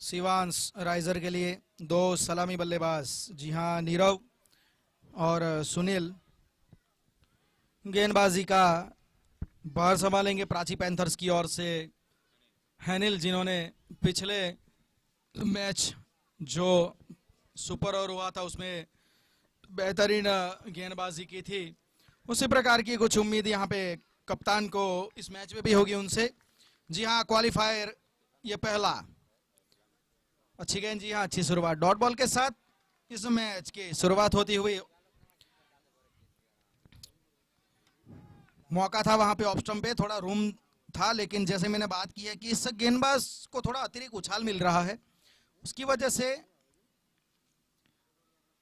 Shivansh riser के लिए दो सलामी बल्लेबाज, जी हाँ, नीरव और सुनील गेंदबाजी का बाहर संभालेंगे। प्राची पैंथर्स की ओर से हैनिल, जिन्होंने पिछले मैच जो सुपर ओवर हुआ था उसमें बेहतरीन गेंदबाजी की थी, उसी प्रकार की कुछ उम्मीद यहाँ पे कप्तान को इस मैच में भी होगी उनसे। जी हाँ, क्वालिफायर ये पहला अच्छी गेंद, जी हाँ, अच्छी शुरुआत डॉट बॉल के साथ इस मैच की शुरुआत होती हुई। मौका था वहां पे ऑफ स्टंप पे, थोड़ा रूम था, लेकिन जैसे मैंने बात की है कि इस गेंदबाज को थोड़ा अतिरिक्त उछाल मिल रहा है, उसकी वजह से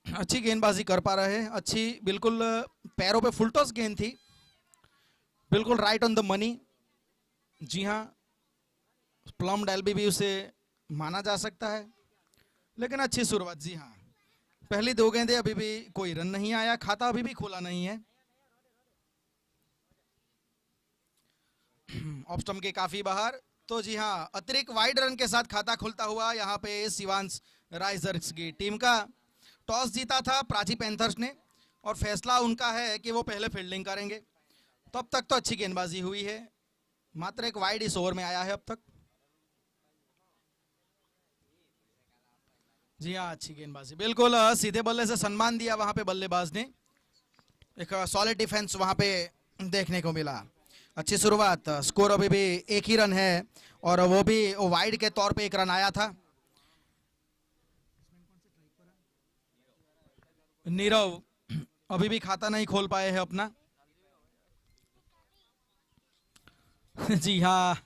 अच्छी गेंदबाजी कर पा रहे हैं। अच्छी, बिल्कुल पैरों पे फुल टॉस गेंद थी, बिल्कुल राइट ऑन द मनी। जी हाँ, प्लम डेल्बी भी उसे माना जा सकता है, लेकिन अच्छी शुरुआत। जी हाँ, पहली दो गेंदें अभी भी कोई रन नहीं आया, खाता अभी भी खुला नहीं है। ऑफ स्टंप के काफी बाहर, तो जी हाँ, अतिरिक्त वाइड रन के साथ खाता खुलता हुआ यहाँ पे शिवांश राइजर्स की टीम का। टॉस जीता था प्राची पैंथर्स ने और फैसला उनका है कि वो पहले फील्डिंग करेंगे। तो अब तक तो अच्छी गेंदबाजी हुई है, मात्र एक वाइड इस ओवर में आया है अब तक। जी हाँ, अच्छी गेंदबाजी, बिल्कुल सीधे बल्ले से सम्मान दिया वहां पे बल्लेबाज ने। एक सॉलिड डिफेंस वहां पे देखने को मिला। अच्छी शुरुआत, स्कोर अभी भी एक ही रन है और वो भी वाइड के तौर पे एक रन आया था। नीरव अभी भी खाता नहीं खोल पाए हैं अपना। जी हाँ,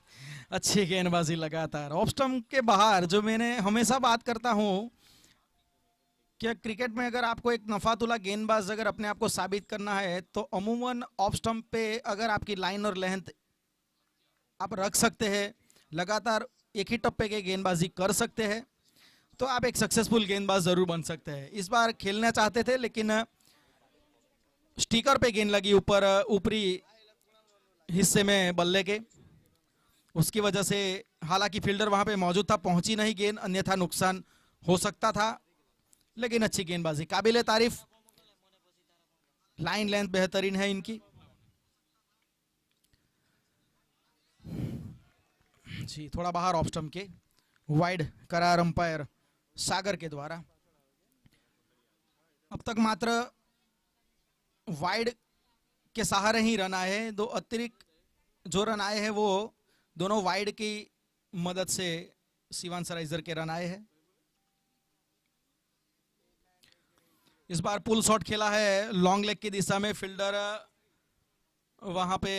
अच्छी गेंदबाजी लगातार ऑफ स्टंप के बाहर। जो मैंने हमेशा बात करता हूं कि क्रिकेट में अगर आपको एक नफातुला गेंदबाज अगर अपने आप को साबित करना है तो अमूमन ऑफ स्टंप पे अगर आपकी लाइन और लेंथ आप रख सकते हैं, लगातार एक ही टप्पे के गेंदबाजी कर सकते हैं, तो आप एक सक्सेसफुल गेंदबाज जरूर बन सकते हैं। इस बार खेलना चाहते थे लेकिन स्टिकर पे गेंद लगी ऊपर ऊपरी हिस्से में बल्ले के, उसकी वजह से, हालांकि फील्डर वहां पे मौजूद था, पहुंची नहीं गेंद, अन्यथा नुकसान हो सकता था। लेकिन अच्छी गेंदबाजी, काबिले तारीफ, लाइन लेंथ बेहतरीन है इनकी। जी, थोड़ा बाहर ऑफ स्टंप के, वाइड करार अंपायर सागर के द्वारा। अब तक मात्र वाइड के सहारे ही रन आए हैं। दो अतिरिक्त जो रन आए हैं वो दोनों वाइड की मदद से शिवांश राइजर के रन आए हैं। इस बार पुल शॉट खेला है लॉन्ग लेग की दिशा में, फील्डर वहां पे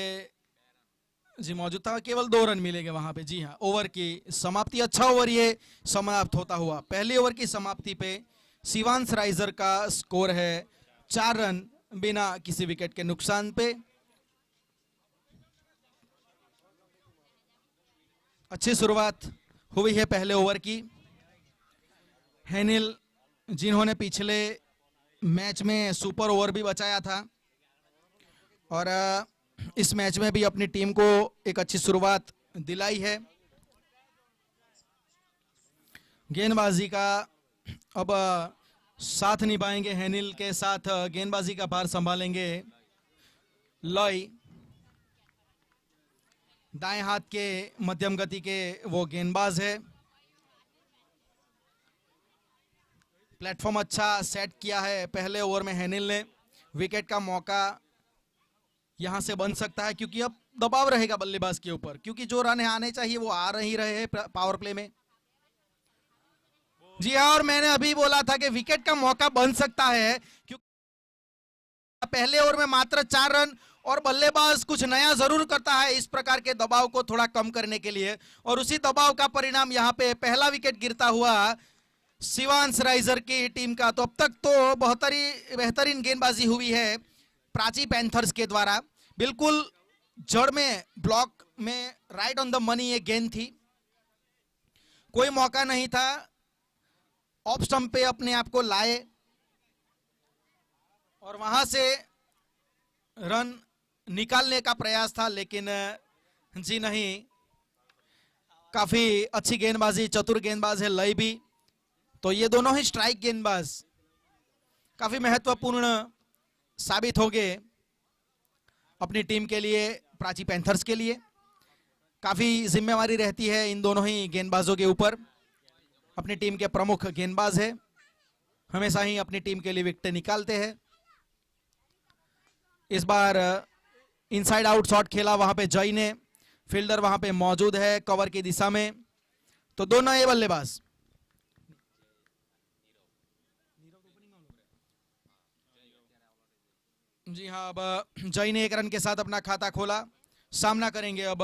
जी मौजूद था, केवल 2 रन मिलेंगे वहां पे। जी हाँ, ओवर की समाप्ति, अच्छा ओवर ये समाप्त होता हुआ। पहली ओवर की समाप्ति पे शिवांश राइजर का स्कोर है 4 रन बिना किसी विकेट के नुकसान पे। अच्छी शुरुआत हुई है पहले ओवर की। हैनिल, जिन्होंने पिछले मैच में सुपर ओवर भी बचाया था और इस मैच में भी अपनी टीम को एक अच्छी शुरुआत दिलाई है। गेंदबाजी का अब साथ निभाएंगे हैनिल के साथ, गेंदबाजी का भार संभालेंगे लॉय, दाएं हाथ के मध्यम गति के वो गेंदबाज है। प्लेटफॉर्म अच्छा सेट किया है पहले ओवर में हैनिल ने। विकेट का मौका यहां से बन सकता है क्योंकि अब दबाव रहेगा बल्लेबाज के ऊपर, क्योंकि जो रन आने चाहिए वो आ नहीं रहे हैं पावर प्ले में। जी हाँ, और मैंने अभी बोला था कि विकेट का मौका बन सकता है क्योंकि पहले ओवर में मात्र 4 रन और बल्लेबाज कुछ नया जरूर करता है इस प्रकार के दबाव को थोड़ा कम करने के लिए, और उसी दबाव का परिणाम यहाँ पे पहला विकेट गिरता हुआ शिवांश राइजर की टीम का। तो अब तक तो बेहतरीन गेंदबाजी हुई है प्राची पैंथर्स के द्वारा, बिल्कुल जड़ में, ब्लॉक में, राइट ऑन द मनी ये गेंद थी, कोई मौका नहीं था, ऑफ स्टंप पे अपने आप को लाए और वहां से रन निकालने का प्रयास था, लेकिन जी नहीं, काफी अच्छी गेंदबाजी, चतुर गेंदबाज है लय भी। तो ये दोनों ही स्ट्राइक गेंदबाज काफी महत्वपूर्ण साबित होंगे अपनी टीम के लिए, प्राची पैंथर्स के लिए। काफी जिम्मेवारी रहती है इन दोनों ही गेंदबाजों के ऊपर। अपनी टीम के प्रमुख गेंदबाज है, हमेशा ही अपनी टीम के लिए विकेट निकालते हैं। इस बार इनसाइड आउट शॉट खेला वहां पे जय ने, फील्डर वहां पे मौजूद है कवर की दिशा में। तो दोनों ये बल्लेबाज जी हाँ, अब जय ने 1 रन के साथ अपना खाता खोला। सामना करेंगे अब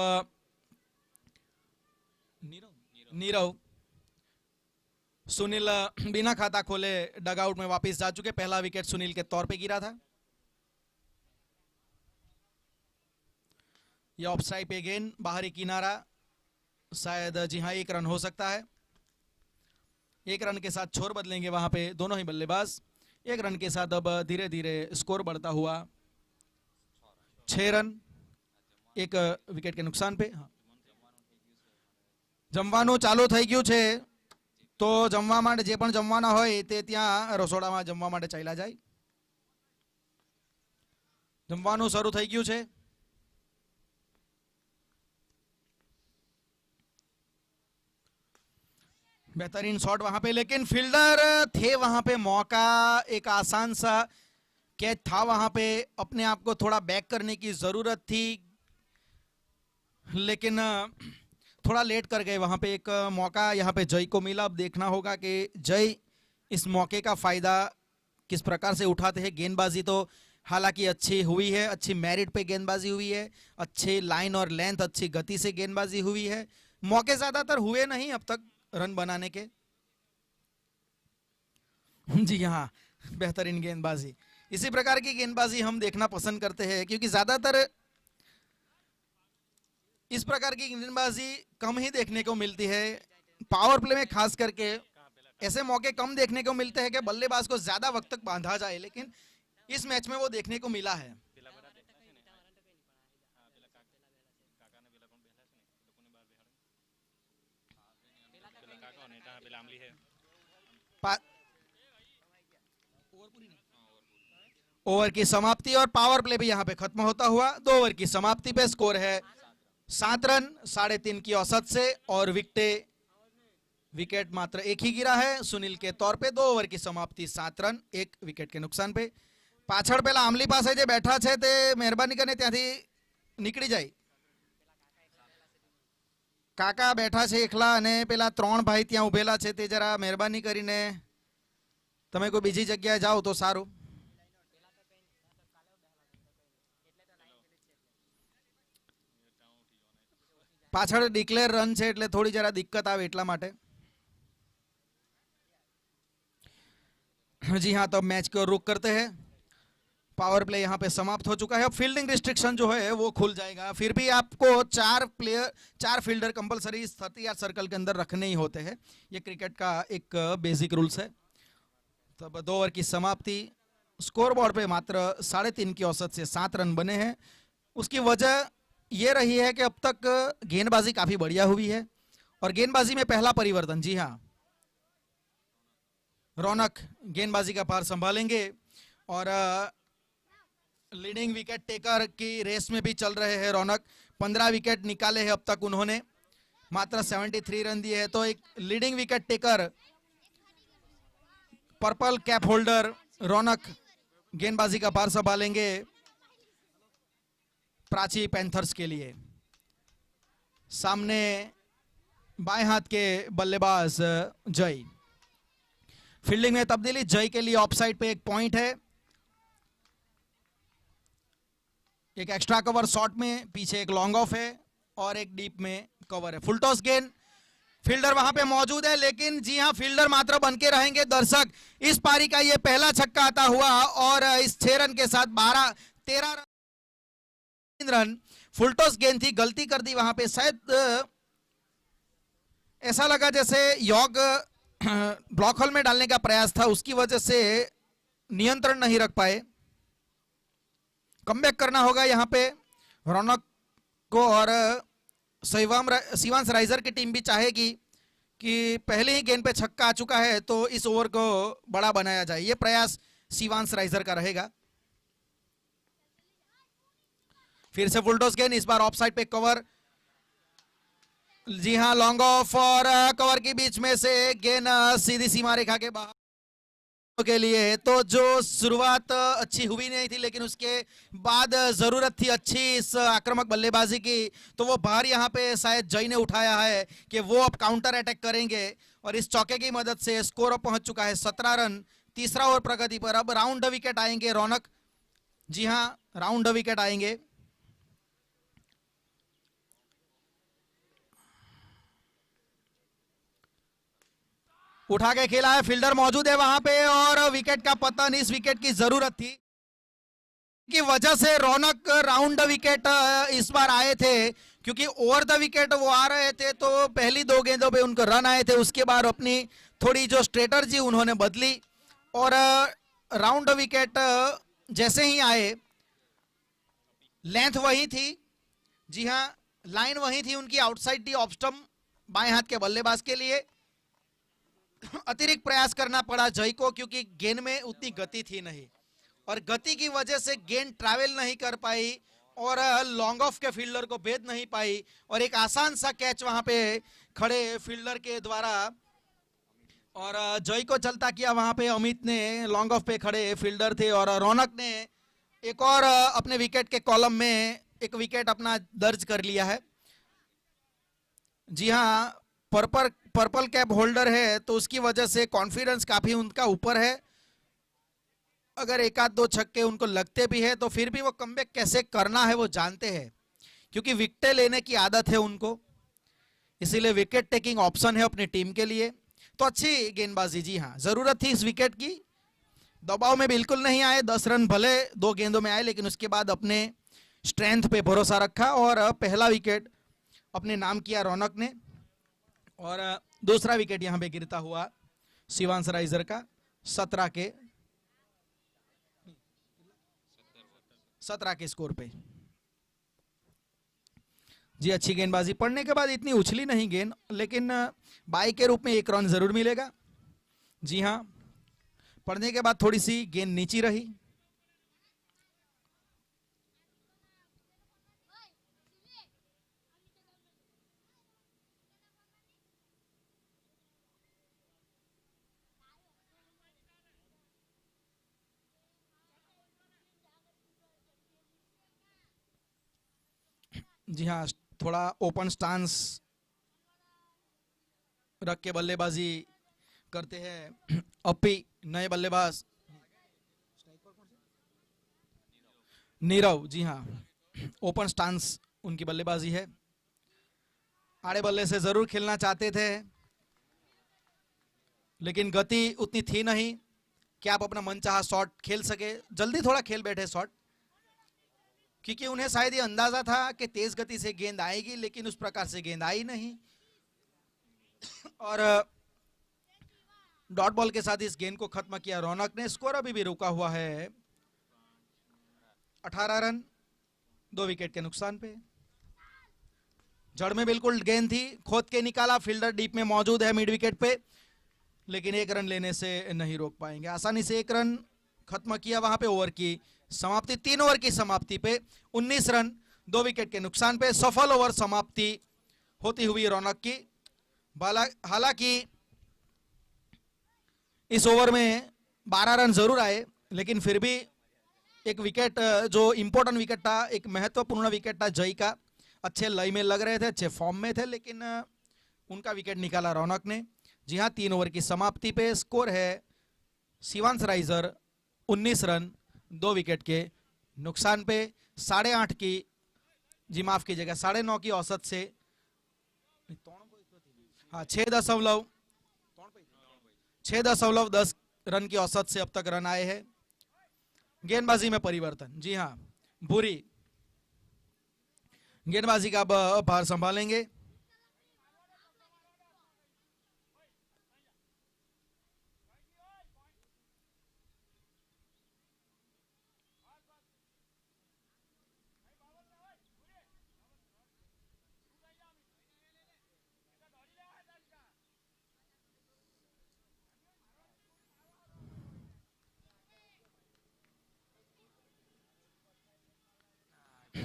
नीरव। सुनील बिना खाता खोले डगआउट में वापस जा चुके। पहला विकेट सुनील के तौर पे गिरा था। यह ऑफ साइड पे गेंद, बाहरी किनारा, शायद जी हाँ 1 रन हो सकता है। 1 रन के साथ छोर बदलेंगे वहां पे दोनों ही बल्लेबाज। 1 रन के साथ अब धीरे धीरे स्कोर बढ़ता हुआ 6 रन, 1 विकेट के नुकसान पे। हाँ, જમવાનું ચાલુ થઈ ગયું છે, તો જમવા માટે જે પણ જમવાના હોય તે ત્યાં રસોડામાં જમવા માટે ચાલ્યા જાય। જમવાનું શરૂ થઈ ગયું છે। बेहतरीन शॉट वहां पे, लेकिन फील्डर थे वहां पे। मौका, एक आसान सा कैच था वहां पे। अपने आप को थोड़ा बैक करने की जरूरत थी, लेकिन थोड़ा लेट कर गए वहां पे। एक मौका यहाँ पे जय को मिला। अब देखना होगा कि जय इस मौके का फायदा किस प्रकार से उठाते हैं। गेंदबाजी तो हालांकि अच्छी हुई है, अच्छी मेरिट पे गेंदबाजी हुई है, अच्छे लाइन और लेंथ, अच्छी गति से गेंदबाजी हुई है। मौके ज्यादातर हुए नहीं अब तक रन बनाने के। जी हाँ, बेहतरीन गेंदबाजी। इसी प्रकार की गेंदबाजी हम देखना पसंद करते हैं, क्योंकि ज्यादातर इस प्रकार की गेंदबाजी कम ही देखने को मिलती है। पावर प्ले में खास करके ऐसे मौके कम देखने को मिलते हैं कि बल्लेबाज को ज्यादा वक्त तक बांधा जाए, लेकिन इस मैच में वो देखने को मिला है। ओवर की समाप्ति और पावर प्ले भी यहां पे खत्म होता हुआ। 2 ओवर की समाप्ति पे स्कोर है 7 रन 3.5 की औसत से, और विकेट मात्र 1 ही गिरा है सुनील के तौर पे। 2 ओवर की समाप्ति 7 रन 1 विकेट के नुकसान पे। पाछड़ पेला आमली पासे जे बैठा छे ते मेहरबानी करीने त्यांथी નીકળી જાય। काका बैठा छे एकला, अने पेला 3 भाई त्यां उभेला छे ते जरा मेहरबानी करीने तमे कोई बीजी जग्याए जाओ तो सारू। पाछळ डिक्लेर रन छे એટલે થોડી જરા દિક્કત આવે એટલા માટે। जी हाँ, तो मैच को रुक करते हैं। पावर प्ले यहाँ पे समाप्त हो चुका है। अब फील्डिंग रिस्ट्रिक्शन जो है वो खुल जाएगा। फिर भी आपको 4 फील्डर कंपलसरी 30 यार्ड सर्कल के अंदर रखने ही होते हैं। ये क्रिकेट का एक बेसिक रूल्स है। तब 2 ओवर की समाप्ति, स्कोर बोर्ड पे मात्र 3.5 की औसत से 7 रन बने हैं। उसकी वजह ये रही है कि अब तक गेंदबाजी काफी बढ़िया हुई है, और गेंदबाजी में पहला परिवर्तन, जी हाँ, रौनक गेंदबाजी का पार संभालेंगे, और लीडिंग विकेट टेकर की रेस में भी चल रहे हैं रौनक। 15 विकेट निकाले हैं अब तक उन्होंने, मात्र 73 रन दिए हैं। तो एक leading wicket taker, purple cap holder Raunak गेंदबाजी का पार संभालेंगे प्राची पैंथर्स के लिए। सामने बाएं हाथ के बल्लेबाज जय। फील्डिंग में तब्दीली, जय के लिए ऑफसाइड पे एक पॉइंट है। एक एक्स्ट्रा कवर शॉट में, पीछे एक लॉन्ग ऑफ है, और एक डीप में कवर है। फुल टॉस गेंद, फील्डर वहां पे मौजूद है, लेकिन जी हां, फील्डर मात्र बन के रहेंगे। दर्शक, इस पारी का ये पहला छक्का आता हुआ, और इस 6 रन के साथ 13 रन। फुल टॉस गेंद थी, गलती कर दी वहां पे। शायद ऐसा लगा जैसे यॉग ब्लॉक होल में डालने का प्रयास था, उसकी वजह से नियंत्रण नहीं रख पाए। कमबैक करना होगा यहाँ पे रौनक को, और शिवांश राइजर की टीम भी चाहेगी कि पहले ही गेंद पे छक्का आ चुका है तो इस ओवर को बड़ा बनाया जाए, ये प्रयास शिवांश राइजर का रहेगा। फिर से फुल टॉस गेंद, इस बार ऑफ साइड पे कवर। जी हां, लॉन्ग ऑफ और कवर के बीच में से गेंद सीधी सीमा रेखा के बाहर के लिए। तो जो शुरुआत अच्छी हुई नहीं थी, लेकिन उसके बाद जरूरत थी अच्छी इस आक्रामक बल्लेबाजी की, तो वो भार यहाँ पे शायद जय ने उठाया है कि वो अब काउंटर अटैक करेंगे और इस चौके की मदद से स्कोर अब पहुंच चुका है 17 रन। तीसरा ओवर प्रगति पर। अब राउंड द विकेट आएंगे रौनक। जी हाँ, राउंड द विकेट आएंगे। उठा के खेला है, फील्डर मौजूद है वहां पे और विकेट का पतन, इस विकेट की जरूरत थी की वजह से रौनक राउंड द विकेट इस बार आए थे, क्योंकि ओवर द विकेट वो आ रहे थे तो पहली दो गेंदों पे उनको रन आए थे, उसके बाद अपनी थोड़ी जो स्ट्रेटर्जी उन्होंने बदली और राउंड द विकेट जैसे ही आए, लेंथ वही थी। जी हाँ, लाइन वही थी उनकी, आउटसाइड दी ऑफ स्टंप बाएं हाथ के बल्लेबाज के लिए। अतिरिक्त प्रयास करना पड़ा जय को, क्योंकि गेंद में उतनी गति थी नहीं और गति की वजह से गेंद ट्रैवल नहीं कर पाई और लॉन्ग ऑफ के फील्डर को भेद नहीं पाई और एक आसान सा कैच वहां पे खड़े फील्डर के द्वारा और जय को चलता किया वहां पे अमित ने, लॉन्ग ऑफ पे खड़े फील्डर थे और रौनक ने एक और अपने विकेट के कॉलम में एक विकेट अपना दर्ज कर लिया है। जी हाँ, पर्पल कैप होल्डर है तो उसकी वजह से कॉन्फिडेंस काफी उनका ऊपर है। अगर एक आध दो छक्के उनको लगते भी है तो फिर भी वो कमबैक कैसे करना है वो जानते हैं, क्योंकि विकेट लेने की आदत है उनको, इसीलिए विकेट टेकिंग ऑप्शन है अपनी टीम के लिए। तो अच्छी गेंदबाजी, जी हाँ, जरूरत थी इस विकेट की। दबाव में बिल्कुल नहीं आए, 10 रन भले दो गेंदों में आए, लेकिन उसके बाद अपने स्ट्रेंथ पे भरोसा रखा और पहला विकेट अपने नाम किया रौनक ने और दूसरा विकेट यहां पे गिरता हुआ शिवांश राइजर का 17 के स्कोर पे। जी, अच्छी गेंदबाजी पड़ने के बाद इतनी उछली नहीं गेंद, लेकिन बाई के रूप में 1 रन जरूर मिलेगा। जी हाँ, पड़ने के बाद थोड़ी सी गेंद नीची रही। जी हाँ, थोड़ा ओपन स्टांस रख के बल्लेबाजी करते हैं अपी नए बल्लेबाज नीरव। जी हाँ, ओपन स्टांस उनकी बल्लेबाजी है। आड़े बल्ले से जरूर खेलना चाहते थे, लेकिन गति उतनी थी नहीं कि आप अपना मनचाहा शॉट खेल सके। जल्दी थोड़ा खेल बैठे शॉट, क्योंकि उन्हें शायद ये अंदाजा था कि तेज गति से गेंद आएगी, लेकिन उस प्रकार से गेंद आई नहीं और डॉट बॉल के साथ इस गेंद को खत्म किया रौनक ने। स्कोर अभी भी रुका हुआ है 18 रन, 2 विकेट के नुकसान पे। जड़ में बिल्कुल गेंद थी, खोद के निकाला, फील्डर डीप में मौजूद है मिड विकेट पे, लेकिन 1 रन लेने से नहीं रोक पाएंगे। आसानी से 1 रन खत्म किया वहां पे। ओवर की समाप्ति, 3 ओवर की समाप्ति पे 19 रन, 2 विकेट के नुकसान पे सफल ओवर समाप्ति होती हुई रौनक की। हालांकि इस ओवर में 12 रन जरूर आए, लेकिन फिर भी एक विकेट जो इंपॉर्टेंट विकेट था, एक महत्वपूर्ण विकेट था जय का, अच्छे लय में लग रहे थे, अच्छे फॉर्म में थे, लेकिन उनका विकेट निकाला रौनक ने। जी हाँ, 3 ओवर की समाप्ति पे स्कोर है शिवांश राइजर 19 रन, 2 विकेट के नुकसान पे। 8.5 की, जी माफ कीजिएगा, 9.5 की औसत से, हाँ 6.10 रन की औसत से अब तक रन आए हैं। गेंदबाजी में परिवर्तन, जी हाँ, भूरी गेंदबाजी का भार संभालेंगे।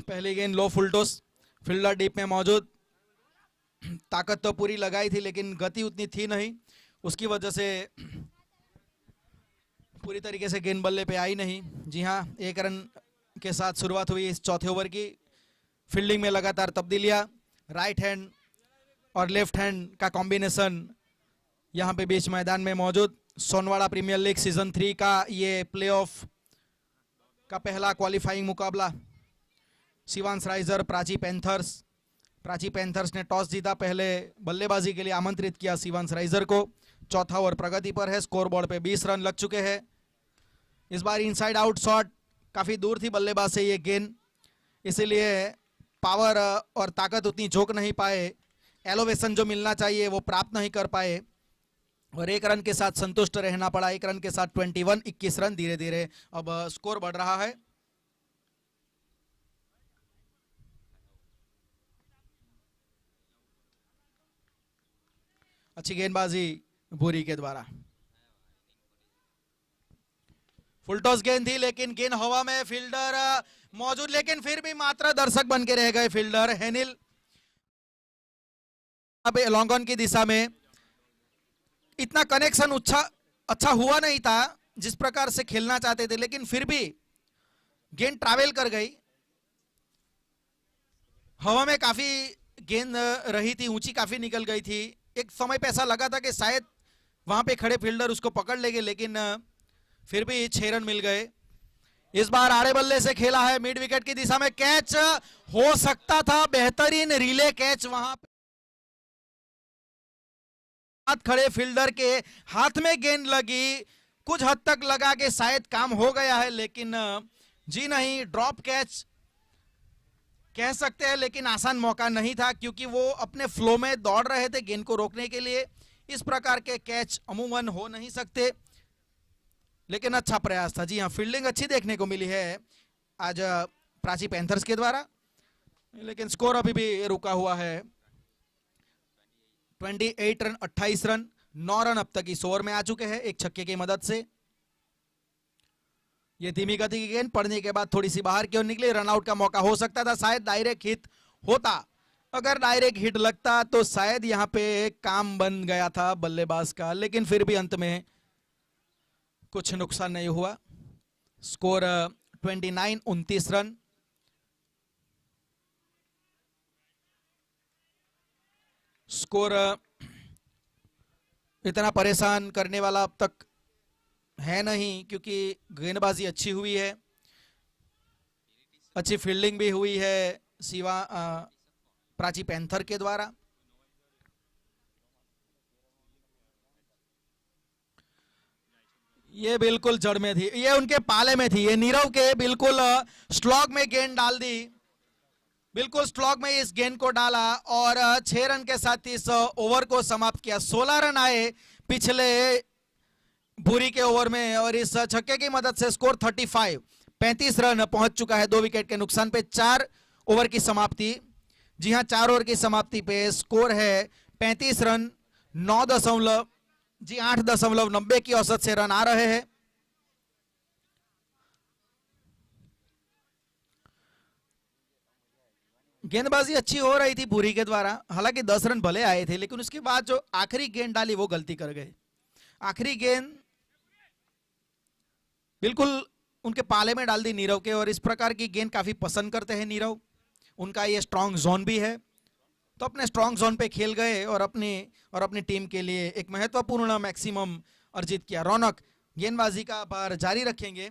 पहली गेंद लो फुल टॉस, फील्डर डीप में मौजूद, ताकत तो पूरी लगाई थी लेकिन गति उतनी थी नहीं, उसकी वजह से पूरी तरीके से गेंद बल्ले पे आई नहीं। जी हाँ, 1 रन के साथ शुरुआत हुई इस चौथे ओवर की। फील्डिंग में लगातार तब्दीलियां, राइट हैंड और लेफ्ट हैंड का कॉम्बिनेशन यहाँ पे बीच मैदान में मौजूद। सोनवाड़ा प्रीमियर लीग सीजन 3 का ये प्लेऑफ का पहला क्वालिफाइंग मुकाबला Shivansh riser Prachi panthers. Prachi panthers ने टॉस जीता, पहले बल्लेबाजी के लिए आमंत्रित किया शिवांश राइजर को। चौथा ओवर प्रगति पर है, स्कोरबोर्ड पे 20 रन लग चुके हैं। इस बार इनसाइड आउट शॉट काफी दूर थी बल्लेबाज से ये गेंद, इसीलिए पावर और ताकत उतनी झोंक नहीं पाए, एलोवेशन जो मिलना चाहिए वो प्राप्त नहीं कर पाए और 1 रन के साथ संतुष्ट रहना पड़ा। 1 रन के साथ 21 रन, धीरे धीरे अब स्कोर बढ़ रहा है। अच्छी गेंदबाजी भूरी के द्वारा, फुल टॉस गेंद थी लेकिन गेंद हवा में, फील्डर मौजूद लेकिन फिर भी मात्र दर्शक बन के रह गए फील्डर हेनिल। अब लॉन्ग ऑन की दिशा में इतना कनेक्शन अच्छा हुआ नहीं था जिस प्रकार से खेलना चाहते थे, लेकिन फिर भी गेंद ट्रैवल कर गई। हवा में काफी गेंद रही थी, ऊंची काफी निकल गई थी। एक समय पे ऐसा लगा था कि शायद वहां पे खड़े फील्डर उसको पकड़ लेंगे, लेकिन फिर भी 6 रन मिल गए। इस बार आड़े बल्ले से खेला है, मिड विकेट की दिशा में कैच हो सकता था, बेहतरीन रिले कैच। वहां हाथ खड़े फील्डर के हाथ में गेंद लगी, कुछ हद तक लगा कि शायद काम हो गया है, लेकिन जी नहीं, ड्रॉप कैच कह सकते हैं, लेकिन आसान मौका नहीं था क्योंकि वो अपने फ्लो में दौड़ रहे थे गेंद को रोकने के लिए। इस प्रकार के कैच अमूमन हो नहीं सकते, लेकिन अच्छा प्रयास था। जी हाँ, फील्डिंग अच्छी देखने को मिली है आज प्राची पैंथर्स के द्वारा, लेकिन स्कोर अभी भी रुका हुआ है। 28 रन, 28 रन, 9 रन अब तक इस ओवर में आ चुके हैं एक छक्के की मदद से। ये धीमी गति की गेंद पड़ने के बाद थोड़ी सी बाहर की ओर निकली, रनआउट का मौका हो सकता था, शायद डायरेक्ट हिट होता। अगर डायरेक्ट हिट लगता तो शायद यहां पे काम बन गया था बल्लेबाज का, लेकिन फिर भी अंत में कुछ नुकसान नहीं हुआ। Score 29 run. स्कोर इतना परेशान करने वाला अब तक है नहीं क्योंकि गेंदबाजी अच्छी हुई है, अच्छी फील्डिंग भी हुई है प्राची पैंथर के द्वारा। ये बिल्कुल जड़ में थी, ये उनके पाले में थी, ये नीरव के बिल्कुल स्लॉग में गेंद डाल दी, बिल्कुल स्लॉग में इस गेंद को डाला और 6 रन के साथ इस ओवर को समाप्त किया। 16 रन आए पिछले भूरी के ओवर में और इस छक्के की मदद से स्कोर 35 रन पहुंच चुका है 2 विकेट के नुकसान पे। 4 ओवर की समाप्ति, जी हां 4 ओवर की समाप्ति पे स्कोर है 35 रन, 8.90 की औसत से रन आ रहे हैं। गेंदबाजी अच्छी हो रही थी भूरी के द्वारा, हालांकि 10 रन भले आए थे, लेकिन उसके बाद जो आखिरी गेंद डाली वो गलती कर गए। आखिरी गेंद बिल्कुल उनके पाले में डाल दी नीरव के, और इस प्रकार की गेंद काफी पसंद करते हैं नीरव, उनका ये स्ट्रांग जोन भी है, तो अपने स्ट्रांग जोन पे खेल गए और अपनी टीम के लिए एक महत्वपूर्ण मैक्सिमम अर्जित किया। रौनक गेंदबाजी का भार जारी रखेंगे।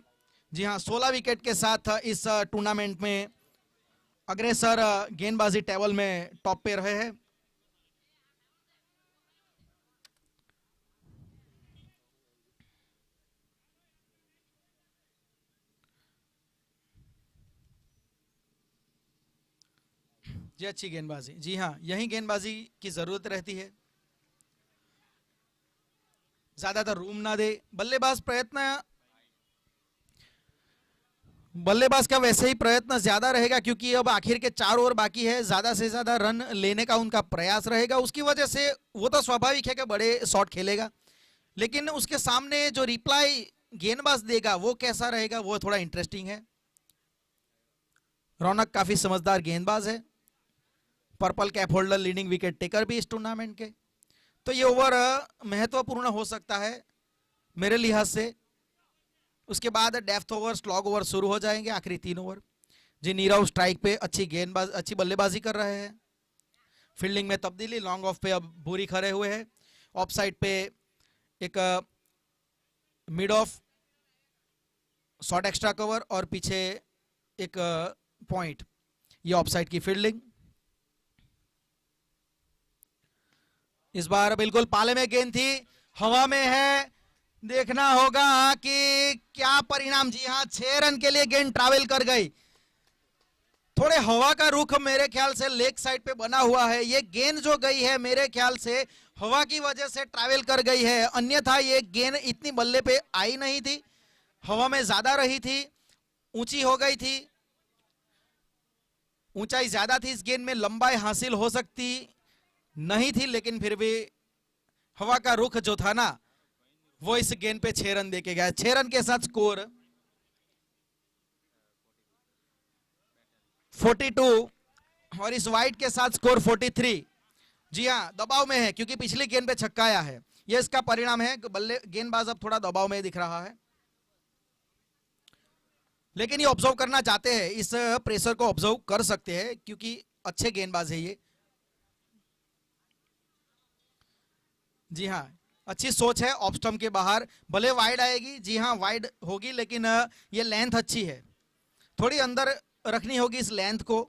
जी हाँ, 16 विकेट के साथ इस टूर्नामेंट में अग्रेसर गेंदबाजी टेबल में टॉप पे रहे हैं। जी अच्छी गेंदबाजी, जी हाँ यही गेंदबाजी की जरूरत रहती है, ज्यादातर रूम ना दे बल्लेबाज का वैसे ही प्रयत्न ज्यादा रहेगा क्योंकि अब आखिर के 4 ओवर बाकी है, ज्यादा से ज्यादा रन लेने का उनका प्रयास रहेगा। उसकी वजह से वो तो स्वाभाविक है कि बड़े शॉट खेलेगा, लेकिन उसके सामने जो रिप्लाई गेंदबाज देगा वो कैसा रहेगा, वो थोड़ा इंटरेस्टिंग है। रौनक काफी समझदार गेंदबाज है, purple cap holder, leading wicket taker भी इस टूर्नामेंट के। तो ये ओवर महत्वपूर्ण हो सकता है मेरे लिहाज से। उसके बाद डेप्थ ओवर, स्लॉग ओवर शुरू हो जाएंगे, आखिरी 3 ओवर। जी नीरव स्ट्राइक पे अच्छी बल्लेबाजी कर रहे हैं। फील्डिंग में तब्दीली, लॉन्ग ऑफ पे अब भूरी खड़े हुए हैं, ऑफ साइड पे एक mid of, short extra cover और पीछे एक पॉइंट, ये ऑफ साइड की फील्डिंग। इस बार बिल्कुल पाले में गेंद थी, हवा में है, देखना होगा कि क्या परिणाम। जी हां, 6 रन के लिए गेंद ट्रैवल कर गई। थोड़े हवा का रुख मेरे ख्याल से लेग साइड पे बना हुआ है, ये गेंद जो गई है मेरे ख्याल से हवा की वजह से ट्रैवल कर गई है, अन्यथा ये गेंद इतनी बल्ले पे आई नहीं थी, हवा में ज्यादा रही थी, ऊंची हो गई थी, ऊंचाई ज्यादा थी, इस गेंद में लंबाई हासिल हो सकती नहीं थी, लेकिन फिर भी हवा का रुख जो था ना, वो इस गेंद पे 6 रन देके गया। 6 रन के साथ स्कोर 42 और इस वाइड के साथ स्कोर 43। जी हां, दबाव में है क्योंकि पिछली गेंद पे छक्का आया है, ये इसका परिणाम है। बल्ले गेंदबाज अब थोड़ा दबाव में दिख रहा है, लेकिन ये ऑब्जर्व करना चाहते हैं, इस प्रेशर को ऑब्जर्व कर सकते हैं क्योंकि अच्छे गेंदबाज है ये। जी हां, अच्छी सोच है, ऑफ स्टंप के बाहर भले वाइड आएगी, जी हां वाइड होगी, लेकिन ये लेंथ अच्छी है, थोड़ी अंदर रखनी होगी इस लेंथ को,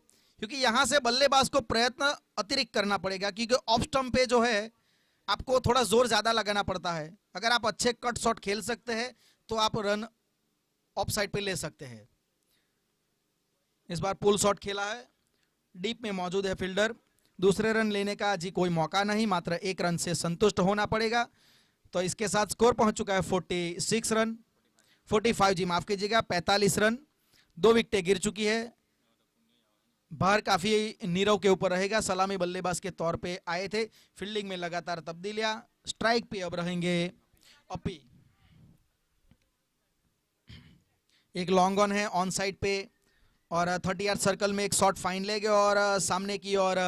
क्योंकि यहां से बल्लेबाज को प्रयत्न अतिरिक्त करना पड़ेगा, क्योंकि ऑफ स्टंप पे जो है आपको थोड़ा जोर ज्यादा लगाना पड़ता है। अगर आप अच्छे कट शॉट खेल सकते हैं तो आप रन ऑफ साइड पे ले सकते हैं। इस बार पुल शॉट खेला है, डीप में मौजूद है फील्डर, दूसरे रन लेने का जी कोई मौका नहीं, मात्र 1 रन से संतुष्ट होना पड़ेगा। तो इसके साथ स्कोर पहुंच चुका है 46 रन, 45 जी माफ कीजिएगा, 45 रन, 2 विकेटें गिर चुकी है। भार काफी नीरव के ऊपर रहेगा, सलामी बल्लेबाज के तौर पे आए थे। फील्डिंग में लगातार तब्दीलियां, स्ट्राइक पे अब रहेंगे अपी। एक लॉन्ग ऑन है ऑन साइड पे और 30 यार्ड सर्कल में एक शॉट फाइन लेंगे और सामने की ओर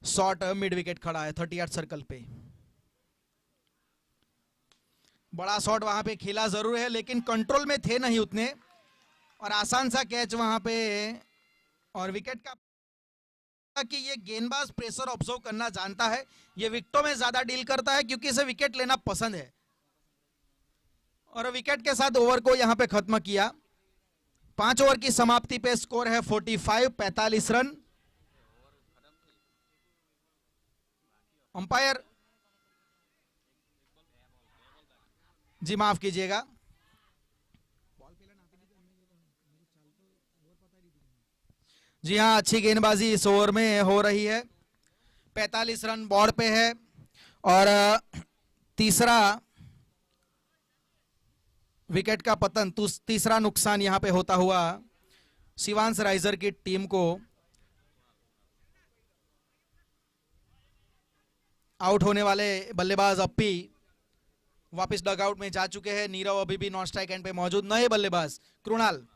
शॉट मिड विकेट खड़ा है 30 यार्ड सर्कल पे। बड़ा शॉट वहां पे खेला जरूर है, लेकिन कंट्रोल में थे नहीं उतने, और आसान सा कैच वहां पे, और विकेट का कि ये गेंदबाज प्रेशर ऑब्जर्व करना जानता है, ये विकेटों में ज्यादा डील करता है क्योंकि इसे विकेट लेना पसंद है, और विकेट के साथ ओवर को यहां पे खत्म किया। 5 ओवर की समाप्ति पे स्कोर है 45 रन। अंपायर जी माफ कीजिएगा, जी हां अच्छी गेंदबाजी इस ओवर में हो रही है। 45 रन बोर्ड पे है और तीसरा विकेट का पतन, तीसरा नुकसान यहां पे होता हुआ शिवांश राइजर की टीम को। आउट होने वाले बल्लेबाज अप्पी वापस डगआउट में जा चुके हैं, नीरव अभी भी नॉन स्ट्राइक एंड पे मौजूद, नए बल्लेबाज Krunal.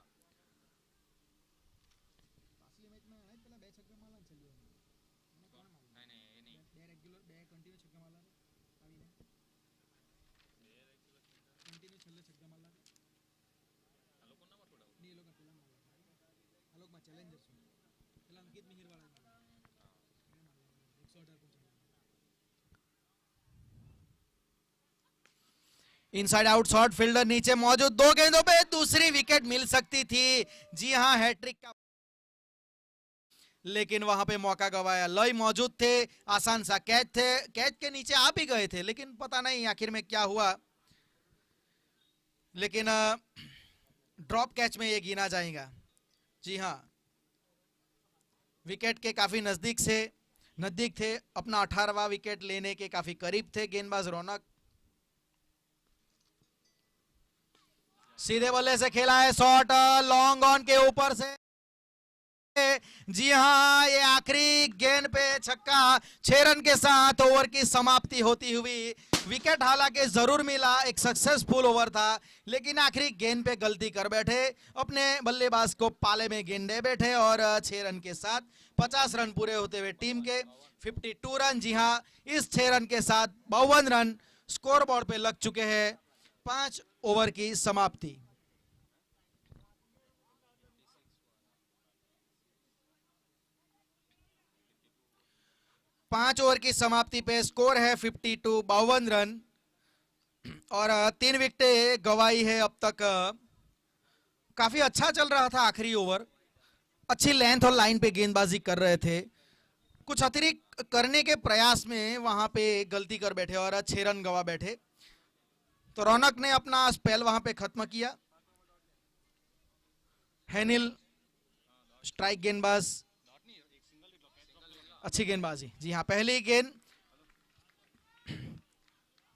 Inside out shot, fielder नीचे मौजूद, 2 गेंदों पे दूसरी विकेट मिल सकती थी। जी हां हैट्रिक का, लेकिन वहां पे मौका गवाया। लय मौजूद थे, आसान सा कैच थे, कैच के नीचे आ भी गए थे, लेकिन पता नहीं आखिर में क्या हुआ, लेकिन ड्रॉप कैच में ये गिना जाएगा। जी हां विकेट के काफी नजदीक थे, अपना 18वां विकेट लेने के काफी करीब थे गेंदबाज रौनक। सीधे बल्ले से खेला है शॉट, लॉन्ग ऑन के ऊपर से, जी हां ये आखिरी गेंद पे छक्का। 6 रन के साथ ओवर की समाप्ति होती हुई विकेट हालांकि जरूर मिला, एक सक्सेसफुल ओवर था, लेकिन आखिरी गेंद पे गलती कर बैठे, अपने बल्लेबाज को पाले में गेंद दे बैठे और 6 रन के साथ 50 रन पूरे होते हुए टीम के 52 रन। जी हां, इस 6 रन के साथ 52 रन स्कोर बोर्ड पे लग चुके हैं। 5 ओवर की समाप्ति। पांच ओवर की समाप्ति पे स्कोर है 52, 52 रन और 3 विकेटें गवाई है अब तक। काफी अच्छा चल रहा था आखिरी ओवर, अच्छी लेंथ और लाइन पे गेंदबाजी कर रहे थे, कुछ अतिरिक्त करने के प्रयास में वहां पे गलती कर बैठे और 6 रन गवा बैठे। तो रौनक ने अपना स्पेल वहां पे खत्म किया। हैनिल स्ट्राइक गेंदबाज, अच्छी गेंदबाजी। जी हाँ, पहली गेंद,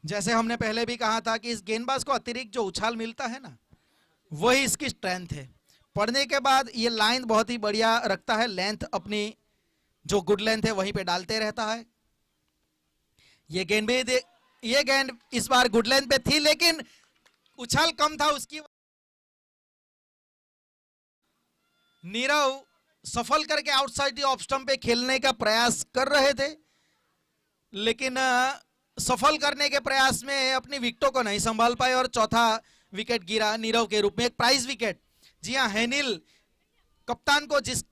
जैसे हमने पहले भी कहा था कि इस गेंदबाज को अतिरिक्त जो उछाल मिलता है ना, वही इसकी स्ट्रेंथ है। पढ़ने के बाद ये लाइन बहुत ही बढ़िया रखता है, लेंथ अपनी जो गुड लेंथ है वहीं पे डालते रहता है। ये गेंद भी ये गेंद इस बार गुड लेंथ पे थी, लेकिन उछाल कम था उसकी। नीरव सफल करके आउटसाइड ऑफ स्टंप पे खेलने का प्रयास कर रहे थे, लेकिन सफल करने के प्रयास में अपनी विकेटों को नहीं संभाल पाए और चौथा विकेट गिरा नीरव के रूप में, एक प्राइज विकेट। जी हाँ, हैनिल कप्तान को, जिस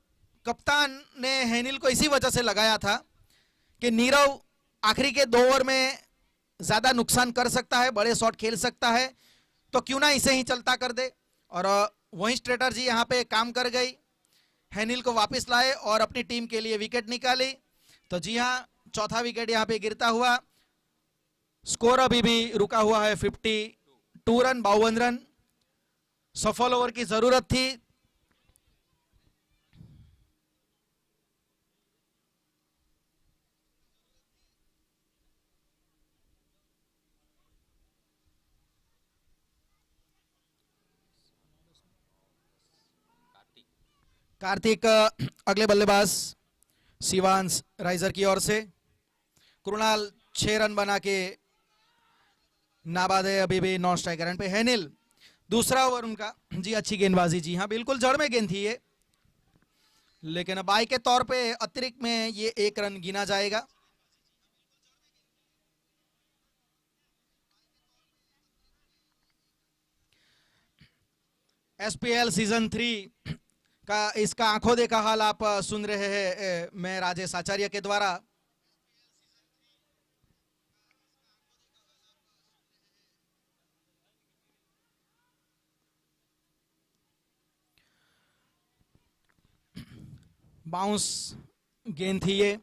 कप्तान ने हैनिल को इसी वजह से लगाया था कि नीरव आखिरी के 2 ओवर में ज्यादा नुकसान कर सकता है, बड़े शॉट खेल सकता है, तो क्यों ना इसे ही चलता कर दे। और वही स्ट्रेटर्जी यहाँ पे काम कर गई, हैनिल को वापस लाए और अपनी टीम के लिए विकेट निकाली। तो जी हाँ, चौथा विकेट यहाँ पे गिरता हुआ, स्कोर अभी भी रुका हुआ है 52 रन, 52 रन। सफल ओवर की जरूरत थी। कार्तिक अगले बल्लेबाज शिवांश राइजर की ओर से। कृणाल 6 रन बना के नाबाद है, अभी भी नॉन स्ट्राइकर रन पे। हैनिल दूसरा ओवर उनका। जी अच्छी गेंदबाजी, जी हाँ बिल्कुल जड़ में गेंद थी ये, लेकिन बाई के तौर पे अतिरिक्त में ये 1 रन गिना जाएगा। एसपीएल सीजन 3 का इसका आंखों देखा हाल आप सुन रहे हैं मैं राजेश आचार्य के द्वारा। बाउंस गेंद थी ये,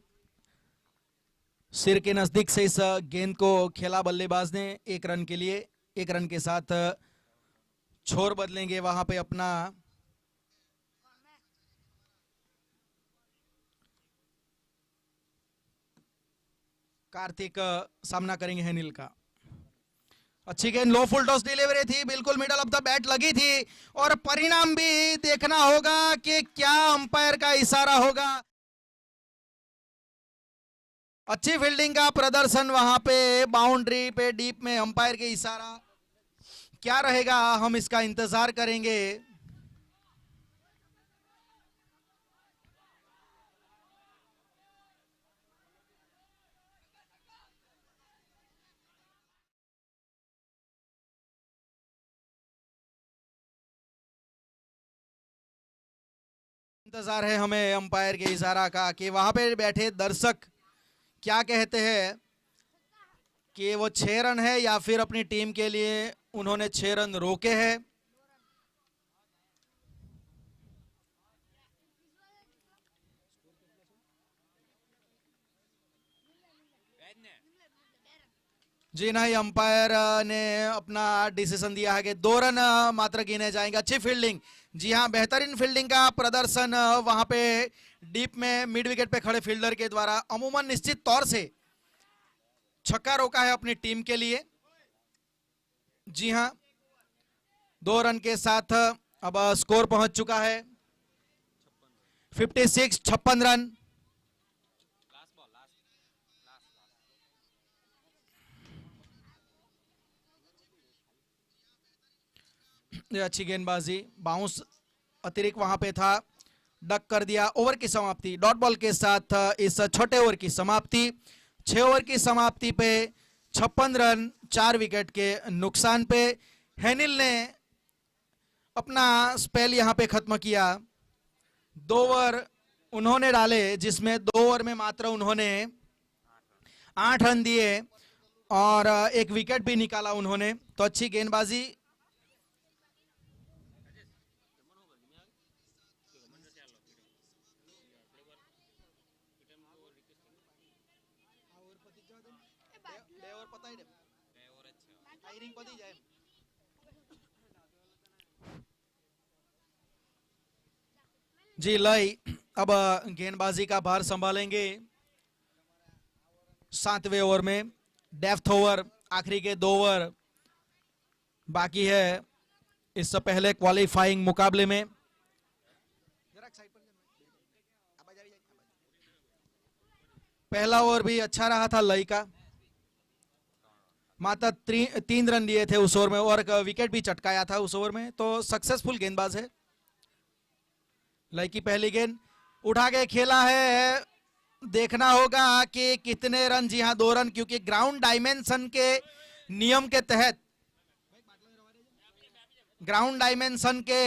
सिर के नजदीक से इस गेंद को खेला बल्लेबाज ने 1 रन के लिए। 1 रन के साथ छोर बदलेंगे वहां पे अपना। कार्तिक सामना करेंगे हैनिल का। अच्छी गेंद, लो फुल टॉस डिलीवरी थी, बिल्कुल मिडल ऑफ द बैट लगी थी और परिणाम भी देखना होगा कि क्या अंपायर का इशारा होगा। अच्छी फील्डिंग का प्रदर्शन वहां पे, बाउंड्री पे डीप में अंपायर के इशारा क्या रहेगा, हम इसका इंतजार करेंगे। इंतजार है हमें अंपायर के इशारा का कि वहां पे बैठे दर्शक क्या कहते हैं कि वो 6 रन है या फिर अपनी टीम के लिए उन्होंने 6 रन रोके हैं। जी नहीं, अंपायर ने अपना डिसीजन दिया है कि 2 रन मात्र गिने जाएंगे। अच्छी फील्डिंग, जी हाँ बेहतरीन फील्डिंग का प्रदर्शन वहां पे डीप में मिड विकेट पे खड़े फील्डर के द्वारा। अमूमन निश्चित तौर से छक्का रोका है अपनी टीम के लिए। जी हाँ, 2 रन के साथ अब स्कोर पहुंच चुका है 56, 56 रन। ये अच्छी गेंदबाजी, बाउंस अतिरिक्त वहां पे था, डक कर दिया। ओवर की समाप्ति डॉट बॉल के साथ इस छोटे ओवर की समाप्ति। 6 ओवर की समाप्ति पे 56 रन 4 विकेट के नुकसान पे हेनिल ने अपना स्पेल यहां पे खत्म किया। 2 ओवर उन्होंने डाले जिसमें 2 ओवर में मात्र उन्होंने 8 रन दिए और एक विकेट भी निकाला उन्होंने। तो अच्छी गेंदबाजी। जी लय अब गेंदबाजी का भार संभालेंगे 7वें ओवर में। डेप्थ ओवर, आखिरी के 2 ओवर बाकी है इससे पहले क्वालिफाइंग मुकाबले में। पहला ओवर भी अच्छा रहा था लय का, मात्र 3 रन लिए थे उस ओवर में और विकेट भी चटकाया था उस ओवर में। तो सक्सेसफुल गेंदबाज है। लय की पहली गेंद उठा के खेला है, देखना होगा कि कितने रन। जी हां 2 रन, क्योंकि ग्राउंड डायमेंशन के नियम के तहत, ग्राउंड डायमेंशन के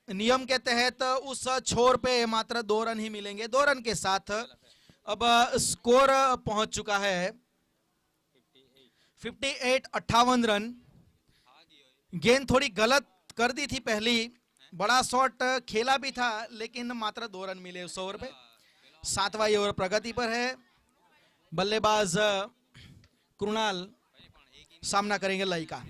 नियम के तहत उस छोर पे मात्र 2 रन ही मिलेंगे। 2 रन के साथ अब स्कोर पहुंच चुका है 58 रन। गेंद थोड़ी गलत कर दी थी पहली, बड़ा शॉट खेला भी था लेकिन मात्र 2 रन मिले उस ओवर पे। 7वां ओवर प्रगति पर है। बल्लेबाज कृणाल सामना करेंगे लय का।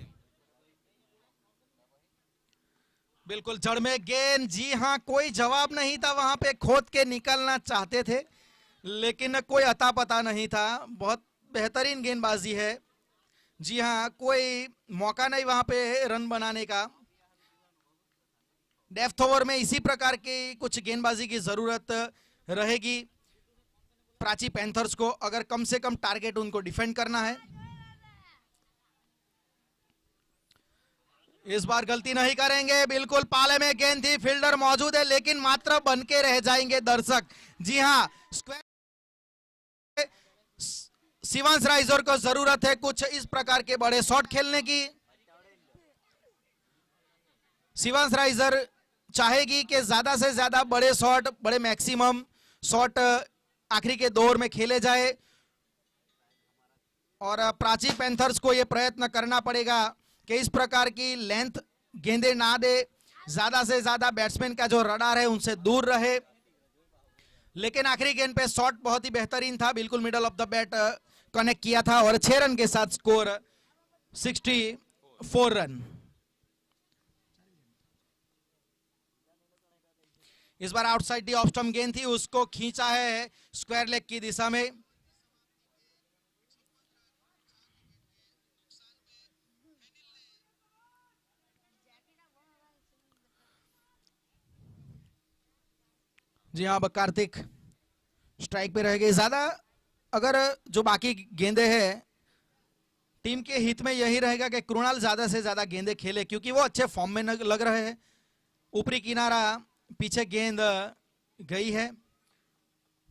बिल्कुल जड़ में गेंद, जी हां कोई जवाब नहीं था वहां पे, खोद के निकलना चाहते थे लेकिन कोई अता पता नहीं था। बहुत बेहतरीन गेंदबाजी है। जी हां कोई मौका नहीं वहां पे रन बनाने का। डेप्थ ओवर में इसी प्रकार की कुछ गेंदबाजी की जरूरत रहेगी प्राची पैंथर्स को, अगर कम से कम टारगेट उनको डिफेंड करना है। इस बार गलती नहीं करेंगे, बिल्कुल पाले में गेंद थी, फील्डर मौजूद है लेकिन मात्र बन के रह जाएंगे दर्शक। जी हां स्क्वायर शिवांश राइजर को जरूरत है कुछ इस प्रकार के बड़े शॉट खेलने की। शिवांश राइजर चाहेगी कि ज्यादा से ज्यादा बड़े शॉट, बड़े मैक्सिमम शॉट आखिरी के 2 ओवर में खेले जाए और प्राची पैंथर्स को यह प्रयत्न करना पड़ेगा कि इस प्रकार की लेंथ गेंदे ना दे, ज्यादा से ज्यादा बैट्समैन का जो रडार है उनसे दूर रहे। लेकिन आखिरी गेंद पे शॉट बहुत ही बेहतरीन था, बिल्कुल middle of the bat connect किया था और 6 रन के साथ स्कोर 64 रन। इस बार आउटसाइड दी ऑफ स्टंप गेंद थी, उसको खींचा है स्क्वायर लेग की दिशा में। जी हाँ अब कार्तिक स्ट्राइक पे रहेंगे। ज्यादा अगर जो बाकी गेंदे हैं टीम के हित में यही रहेगा कि कृणाल ज्यादा से ज्यादा गेंदे खेले क्योंकि वो अच्छे फॉर्म में लग रहे हैं। ऊपरी किनारा पीछे गेंद गई है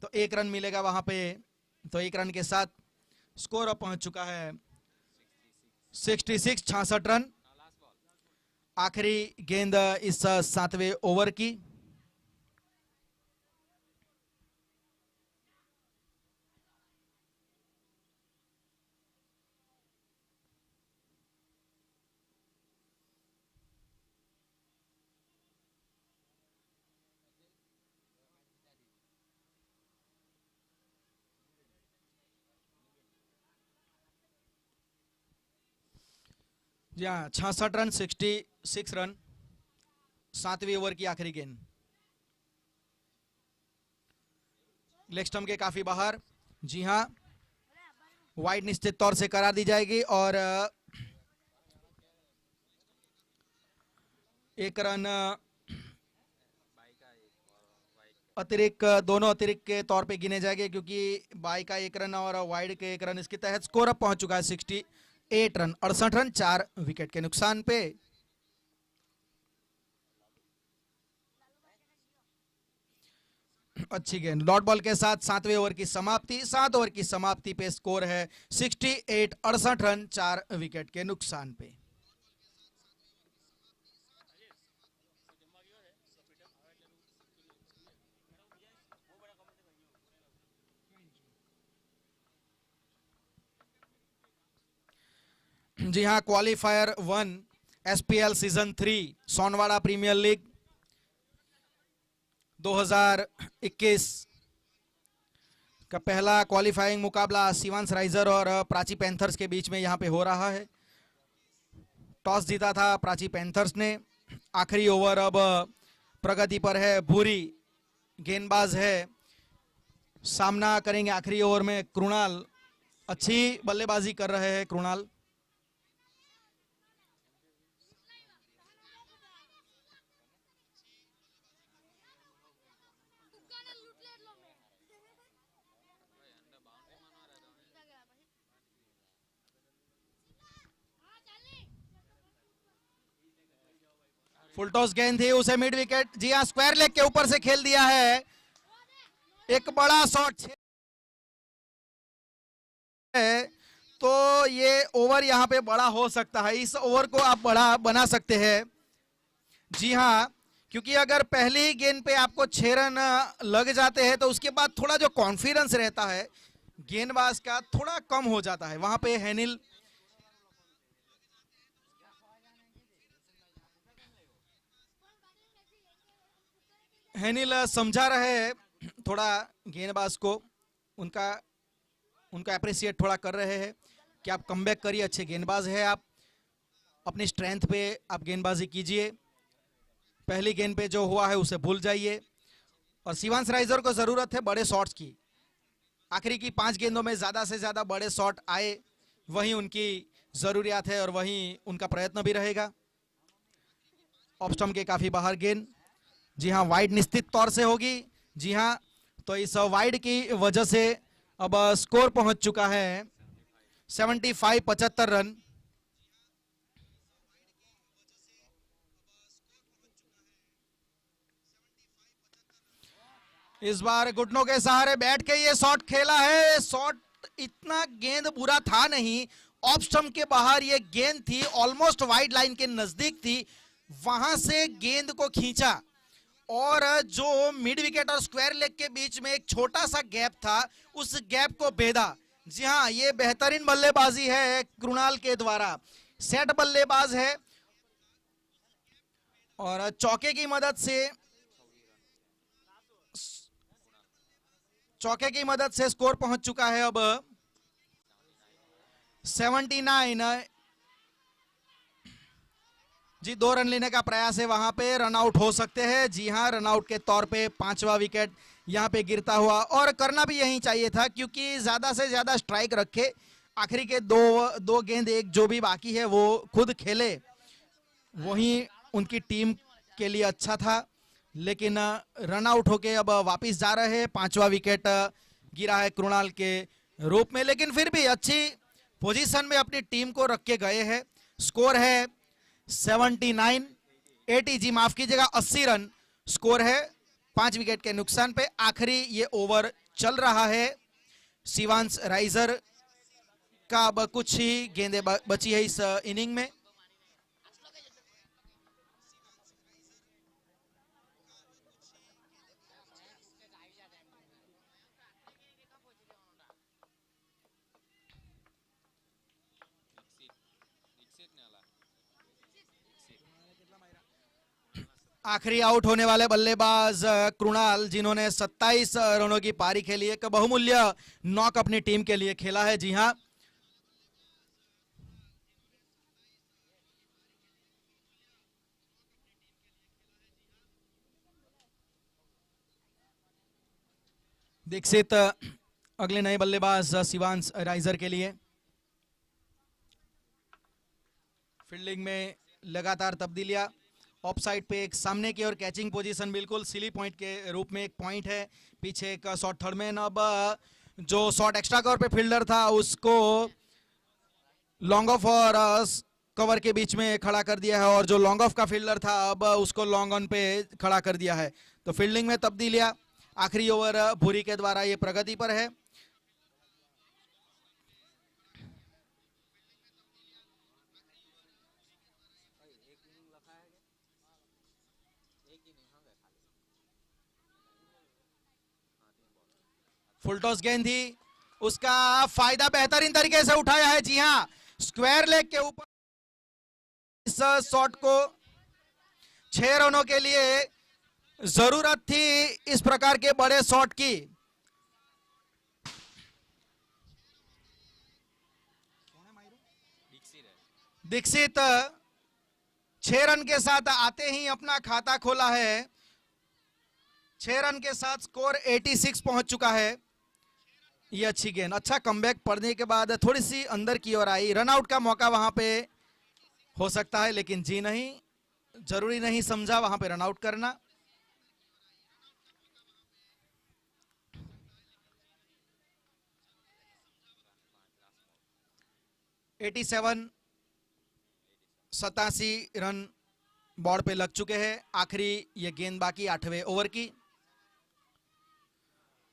तो 1 रन मिलेगा वहां पे। तो 1 रन के साथ स्कोर पहुंच चुका है 66 रन। आखिरी गेंद इस 7वें ओवर की। जी हाँ 66 रन 66 रन 7वीं ओवर की आखिरी गेंद। लेग स्टंप के काफी बाहर। जी हाँ वाइड निश्चित तौर से करार दी जाएगी और 1 रन अतिरिक्त, दोनों अतिरिक्त के तौर पे गिने जाएंगे क्योंकि बाई का 1 रन और वाइड के 1 रन। इसके तहत स्कोर अब पहुंच चुका है 68 रन 68 रन 4 विकेट के नुकसान पे। अच्छी गेंद, डॉट बॉल के साथ 7वें ओवर की समाप्ति। 7 ओवर की समाप्ति पे स्कोर है 68, 68 रन 4 विकेट के नुकसान पे। जी हाँ, qualifier 1 SPL season 3 Sonwada premier league 2021 का पहला क्वालिफाइंग मुकाबला शिवांश राइजर और प्राची पैंथर्स के बीच में यहां पे हो रहा है। टॉस जीता था प्राची पैंथर्स ने। आखिरी ओवर अब प्रगति पर है। भूरी गेंदबाज है, सामना करेंगे आखिरी ओवर में कृणाल। अच्छी बल्लेबाजी कर रहे हैं कृणाल। फुल टॉस गेंद थी, उसे मिड विकेट, जी हाँ, स्क्वायर लेग के ऊपर से खेल दिया है। एक बड़ा शॉट है, तो ये ओवर यहां पे बड़ा हो सकता है। इस ओवर को आप बड़ा बना सकते हैं। जी हाँ, क्योंकि अगर पहली गेंद पे आपको 6 रन लग जाते हैं तो उसके बाद थोड़ा जो कॉन्फिडेंस रहता है गेंदबाज का थोड़ा कम हो जाता है। वहां पे हैनिल समझा रहे हैं थोड़ा गेंदबाज को, उनका उनका अप्रिशिएट थोड़ा कर रहे हैं कि आप कमबैक करिए, अच्छे गेंदबाज है आप, अपनी स्ट्रेंथ पे आप गेंदबाजी कीजिए, पहली गेंद पे जो हुआ है उसे भूल जाइए। और शिवांश राइजर को जरूरत है बड़े शॉट्स की। आखिरी की 5 गेंदों में ज्यादा से ज्यादा बड़े शॉट आए, वही उनकी जरूरियात है और वही उनका प्रयत्न भी रहेगा। ऑफ स्टंप के काफी बाहर गेंद, जी हाँ, वाइड निश्चित तौर से होगी। जी हाँ, तो इस वाइड की वजह से अब स्कोर पहुंच चुका है 75, 75 रन। इस बार घुटनों के सहारे बैठ के ये शॉट खेला है। शॉट इतना गेंद बुरा था नहीं, ऑफ स्टंप के बाहर ये गेंद थी, ऑलमोस्ट वाइड लाइन के नजदीक थी, वहां से गेंद को खींचा और जो मिड विकेट और स्क्वायर लेग के बीच में एक छोटा सा गैप था, उस गैप को भेदा। जी हाँ, ये बेहतरीन बल्लेबाजी है कृणाल के द्वारा। सेट बल्लेबाज है और चौके की मदद से स्कोर पहुंच चुका है अब 79। जी 2 रन लेने का प्रयास है, वहां पे रन आउट हो सकते हैं। जी हाँ, रन आउट के तौर पे 5वां विकेट यहां पे गिरता हुआ, और करना भी यही चाहिए था क्योंकि ज्यादा से ज्यादा स्ट्राइक रखे। आखिरी के दो गेंद एक जो भी बाकी है वो खुद खेले, वही उनकी टीम के लिए अच्छा था। लेकिन रन आउट होके अब वापिस जा रहे हैं। 5वां विकेट गिरा है कृणाल के रूप में, लेकिन फिर भी अच्छी पोजीशन में अपनी टीम को रख के गए हैं। स्कोर है 79, 80 माफ कीजिएगा 80 रन स्कोर है 5 विकेट के नुकसान पे। आखिरी ये ओवर चल रहा है। शिवांश राइजर का अब कुछ ही गेंदें बची है इस इनिंग में। आखिरी आउट होने वाले बल्लेबाज कृणाल, जिन्होंने 27 रनों की पारी खेली, एक बहुमूल्य नॉक अपनी टीम के लिए खेला है। जी हां, दीक्षित अगले नए बल्लेबाज शिवांश राइजर के लिए। फील्डिंग में लगातार तब्दीलियां, ऑफ साइड पे एक सामने की ओर कैचिंग पोजीशन, बिल्कुल सिली पॉइंट के रूप में एक पॉइंट है, पीछे एक शॉट थर्ड मैन। अब जो शॉट एक्स्ट्रा कवर पे फील्डर था उसको लॉन्ग ऑफ और कवर के बीच में खड़ा कर दिया है, और जो लॉन्ग ऑफ का फील्डर था अब उसको लॉन्ग ऑन पे खड़ा कर दिया है। तो फील्डिंग में तब्दीलियां, आखिरी ओवर भूरी के द्वारा ये प्रगति पर है। फुल टॉस गेंद थी, उसका फायदा बेहतरीन तरीके से उठाया है। जी हां, स्क्वायर लेग के ऊपर इस शॉट को 6 रनों के लिए जरूरत थी इस प्रकार के बड़े शॉट की। दीक्षित 6 रन के साथ आते ही अपना खाता खोला है। 6 रन के साथ स्कोर 86 पहुंच चुका है। ये अच्छी गेंद, अच्छा कमबैक पड़ने के बाद थोड़ी सी अंदर की ओर आई, रन आउट का मौका वहां पे हो सकता है, लेकिन जी नहीं, जरूरी नहीं समझा वहां पे रन आउट करना। एटी 87 रन बोर्ड पे लग चुके हैं। आखिरी ये गेंद बाकी 8वें ओवर की।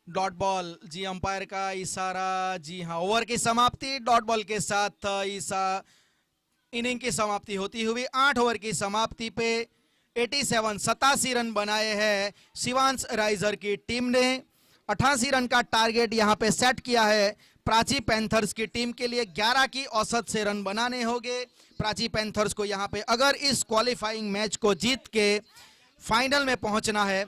डॉट बॉल, जी अंपायर का इशारा, जी हाँ, ओवर की समाप्ति डॉट बॉल के साथ इनिंग की समाप्ति होती हुई 8 ओवर की समाप्ति पे 87 रन बनाए हैं शिवांश राइजर की टीम ने। 88 रन का टारगेट यहां पे सेट किया है प्राची पैंथर्स की टीम के लिए। 11 की औसत से रन बनाने होंगे प्राची पैंथर्स को यहां पे, अगर इस क्वालिफाइंग मैच को जीत के फाइनल में पहुंचना है।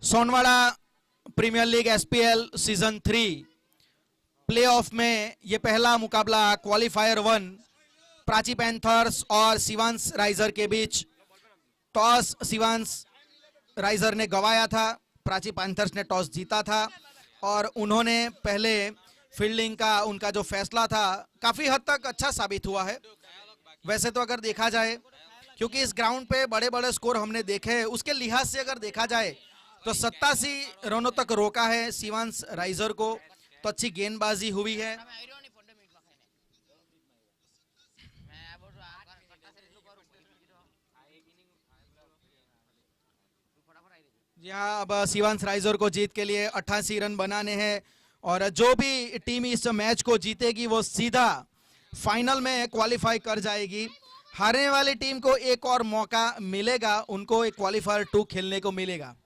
Sonwada premier league SPL season 3 playoff में ये पहला मुकाबला क्वालिफायर 1 प्राची पैंथर्स और शिवांश राइजर के बीच। टॉस शिवांश राइजर ने गंवाया था, प्राची पैंथर्स ने टॉस जीता था और उन्होंने पहले फील्डिंग का उनका जो फैसला था काफी हद तक अच्छा साबित हुआ है। वैसे तो अगर देखा जाए, क्योंकि इस ग्राउंड पे बड़े बड़े स्कोर हमने देखे हैं, उसके लिहाज से अगर देखा जाए तो 87 रनों तक रोका है शिवांश राइजर को, तो अच्छी गेंदबाजी हुई है। जी हाँ, अब शिवांश राइजर को जीत के लिए 88 रन बनाने हैं और जो भी टीम इस मैच को जीतेगी वो सीधा फाइनल में क्वालिफाई कर जाएगी। हारने वाली टीम को एक और मौका मिलेगा, उनको एक क्वालिफायर 2 खेलने को मिलेगा।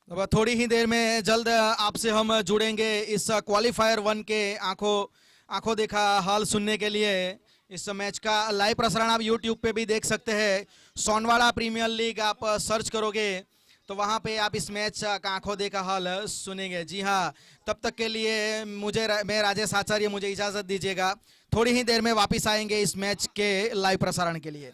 अब थोड़ी ही देर में जल्द आपसे हम जुड़ेंगे इस क्वालिफायर 1 के आंखों देखा हाल सुनने के लिए। इस मैच का लाइव प्रसारण आप YouTube पे भी देख सकते हैं। सोनवाड़ा प्रीमियर लीग आप सर्च करोगे तो वहां पे आप इस मैच का आंखों देखा हाल सुनेंगे। जी हाँ, तब तक के लिए मैं राजेश आचार्य, मुझे इजाजत दीजिएगा। थोड़ी ही देर में वापिस आएंगे इस मैच के लाइव प्रसारण के लिए।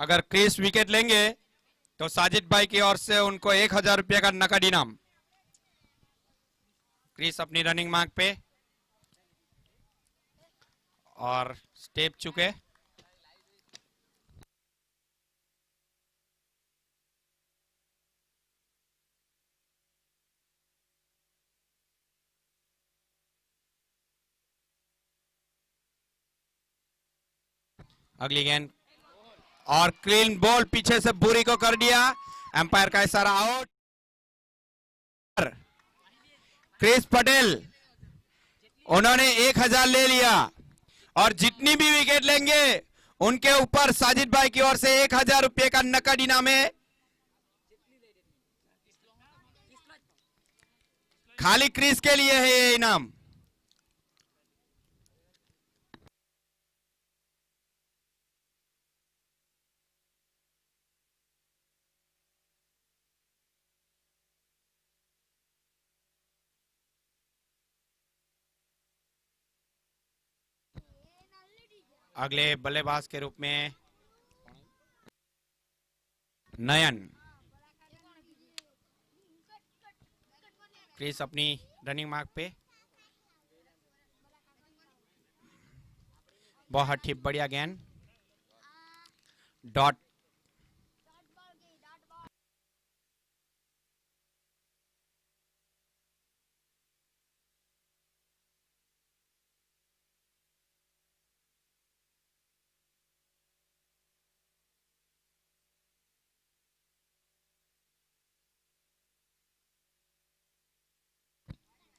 अगर क्रिस विकेट लेंगे तो साजिद भाई की ओर से उनको 1,000 रुपये का नकद इनाम। क्रिस अपनी रनिंग मार्क पे और स्टेप चुके। अगली गेंद और क्लीन बॉल पीछे से बुरी को कर दिया। एम्पायर का इशारा आउट। क्रिस पटेल उन्होंने 1,000 ले लिया और जितनी भी विकेट लेंगे उनके ऊपर साजिद भाई की ओर से 1,000 रुपये का नकद इनाम है। खाली क्रिस के लिए है ये इनाम। अगले बल्लेबाज के रूप में नयन। क्रिस अपनी रनिंग मार्क पे, बहुत ही बढ़िया गेंद, डॉट।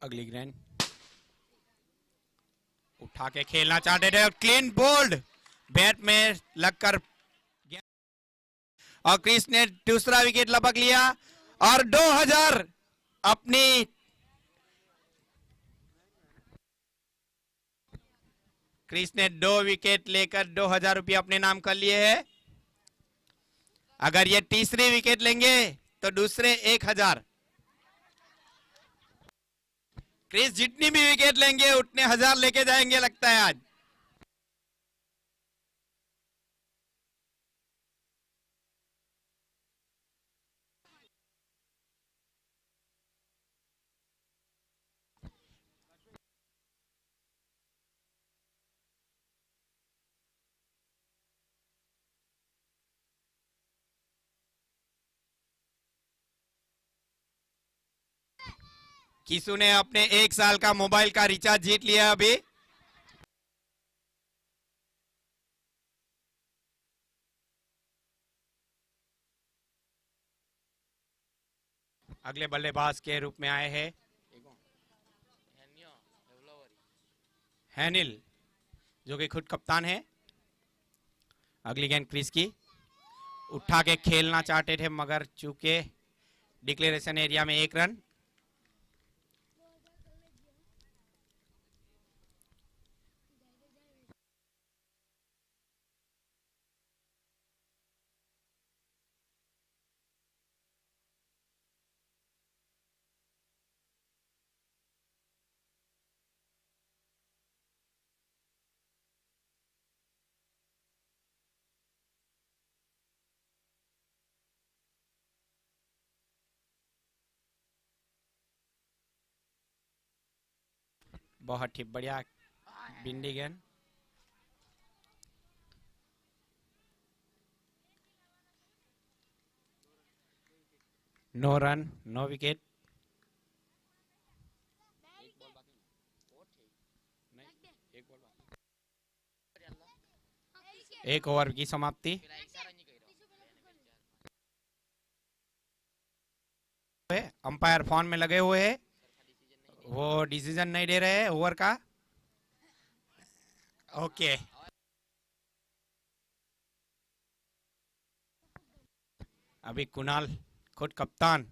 अगली गेंद उठा के खेलना चाहते थे, क्लीन बोल्ड बैट में लगकर और क्रिस ने दूसरा विकेट लपक लिया और 2,000 अपनी क्रिस ने 2 विकेट लेकर 2,000 रुपये अपने नाम कर लिए हैं। अगर ये तीसरी विकेट लेंगे तो दूसरे 1,000। क्रिस जितनी भी विकेट लेंगे उतने 1,000 लेके जाएंगे लगता है आज। किसू ने अपने 1 साल का मोबाइल का रिचार्ज जीत लिया अभी। अगले बल्लेबाज के रूप में आए हैं हैनिल, जो कि खुद कप्तान है। अगली गेंद क्रिस की, उठा के खेलना चाहते थे मगर चूके डिक्लेरेशन एरिया में 1 रन। बहुत ही बढ़िया बिंदी गेंद। No run, no wicket. एक ओवर की समाप्ति। अंपायर फोन में लगे हुए हैं, वो डिसीजन नहीं दे रहे हैं ओवर का। ओके, अभी कुणाल खुद कप्तान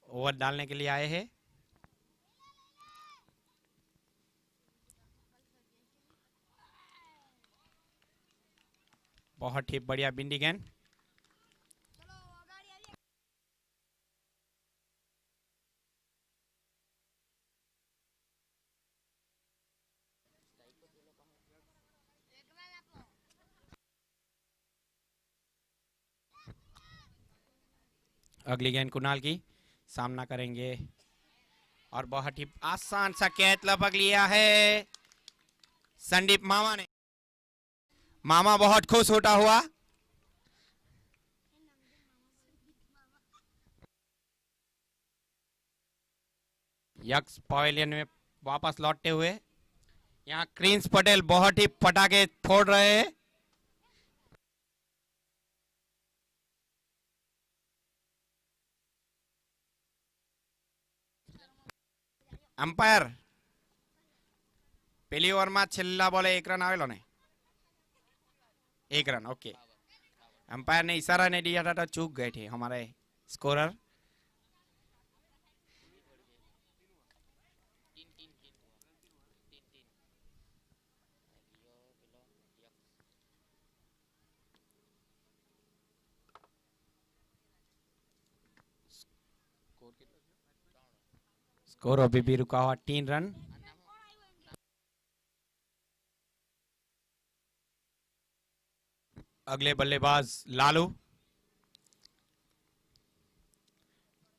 ओवर डालने के लिए आए हैं। बहुत ही बढ़िया बिंदी गेंद। अगली गेंद कुणाल की, सामना करेंगे और बहुत ही आसान सा कैच लपक लिया है संदीप मामा ने। मामा बहुत खुश होता हुआ। यक्स पवेलियन में वापस लौटते हुए यहाँ क्रिंस पटेल बहुत ही पटाखे फोड़ रहे हैं। अंपायर પેલી ઓવરમાં છેલ્લા બોલે 1 રન આવેલો ને? 1 રन, ओके। अंपायर ने इशारा नहीं दिया था तो चूक गए थे हमारे स्कोरर। स्कोर अभी भी रुका हुआ 3 रन। अगले बल्लेबाज लालू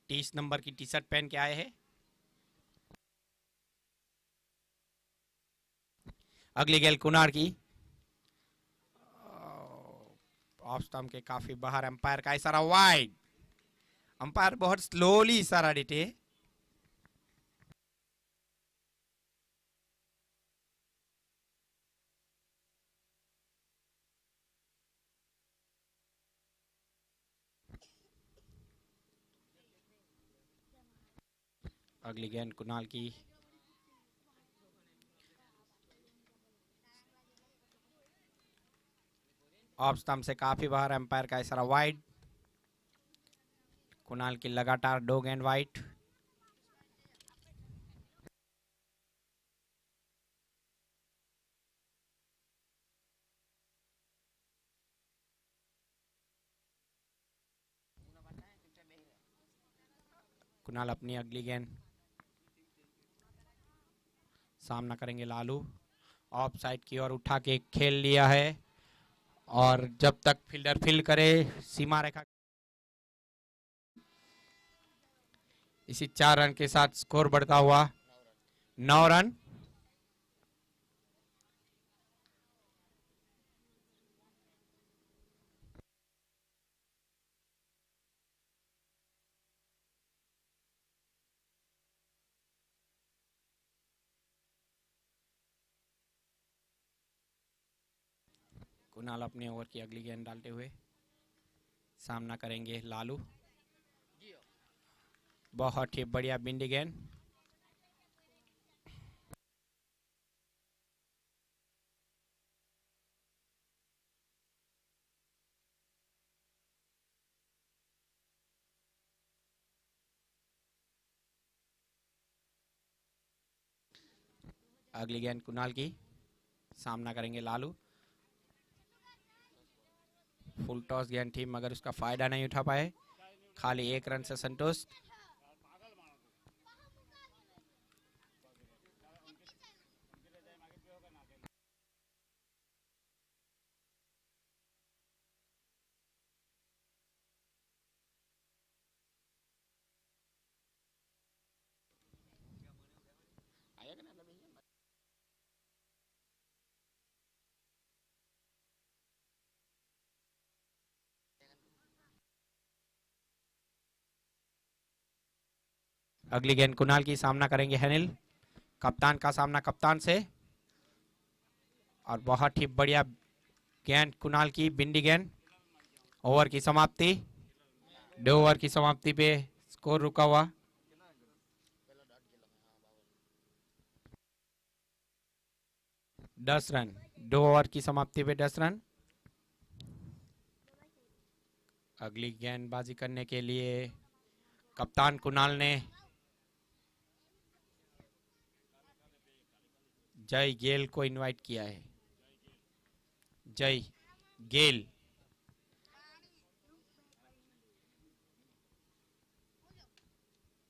30 नंबर की टी शर्ट पहन के आए हैं। अगली गेंद कुनार की, ऑफ स्टंप के काफी बाहर। अंपायर का इशारा वाइड। अंपायर बहुत स्लोली इशारा देते। अगली गेंद कुणाल की, ऑफ स्टंप से काफी बाहर। अंपायर का इशारा वाइड। कुणाल की लगातार 2 गेंद वाइड। कुणाल अपनी अगली गेंद सामना करेंगे लालू। ऑफ साइड की ओर उठा के खेल लिया है और जब तक फील्डर फील्ड करे सीमा रेखा, इसी 4 रन के साथ स्कोर बढ़ता हुआ 9 रन। कुणाल अपने ओवर की अगली गेंद डालते हुए सामना करेंगे लालू। बहुत ही बढ़िया बिंदी गेंद। अगली गेंद कुणाल की, सामना करेंगे लालू। फुल टॉस गेंद थी मगर उसका फायदा नहीं उठा पाए, खाली 1 रन से संतुष्ट। अगली गेंद कुणाल की, सामना करेंगे अनिल। कप्तान का सामना कप्तान से और बहुत ही बढ़िया गेंद कुणाल की, बिंदी गेंद। ओवर की समाप्ति, 2 ओवर की समाप्ति पे स्कोर रुका हुआ 10 रन। 2 ओवर की समाप्ति पे 10 रन। अगली गेंदबाजी करने के लिए कप्तान कुणाल ने जय गेल को इनवाइट किया है। जय गेल,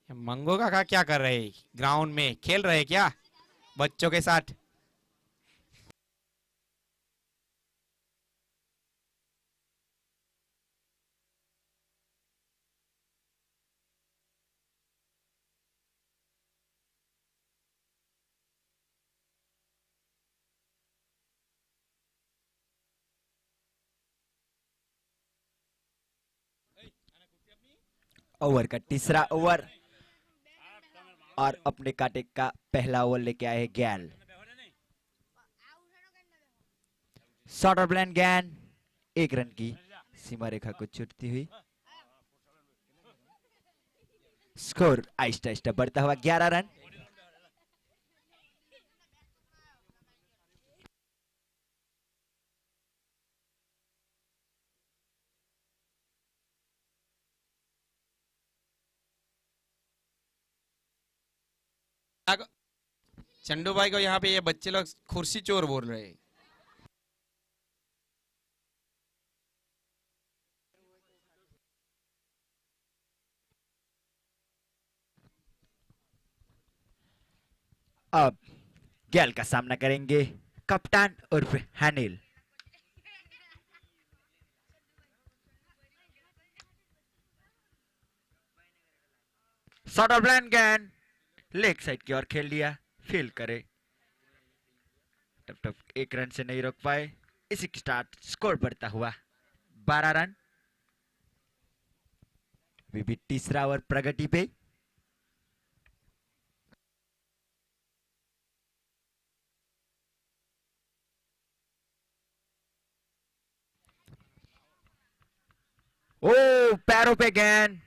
मंगो का क्या कर रहे हैं? ग्राउंड में खेल रहे हैं क्या बच्चों के साथ? ओवर का तीसरा ओवर और अपने कांटे का पहला ओवर लेके आए हैं गैल। शॉर्ट और ब्लैंड गैन 1 रन की सीमा रेखा को छूटती हुई। स्कोर आहिस्ता आहिस्ता बढ़ता हुआ 11 रन। चंदू भाई को यहाँ पे ये बच्चे लोग कुर्सी चोर बोल रहे हैं। अब गैल का सामना करेंगे कप्तान उर्फ हनील। शॉर्ट ऑफ ब्लैंड गैन लेग साइड की ओर खेल दिया, फील्ड करे। तब तक 1 रन से नहीं रोक पाए। इसी की स्टार्ट स्कोर बढ़ता हुआ 12 रन। भी तीसरा ओवर प्रगति पे। ओ पैरों पे गेंद,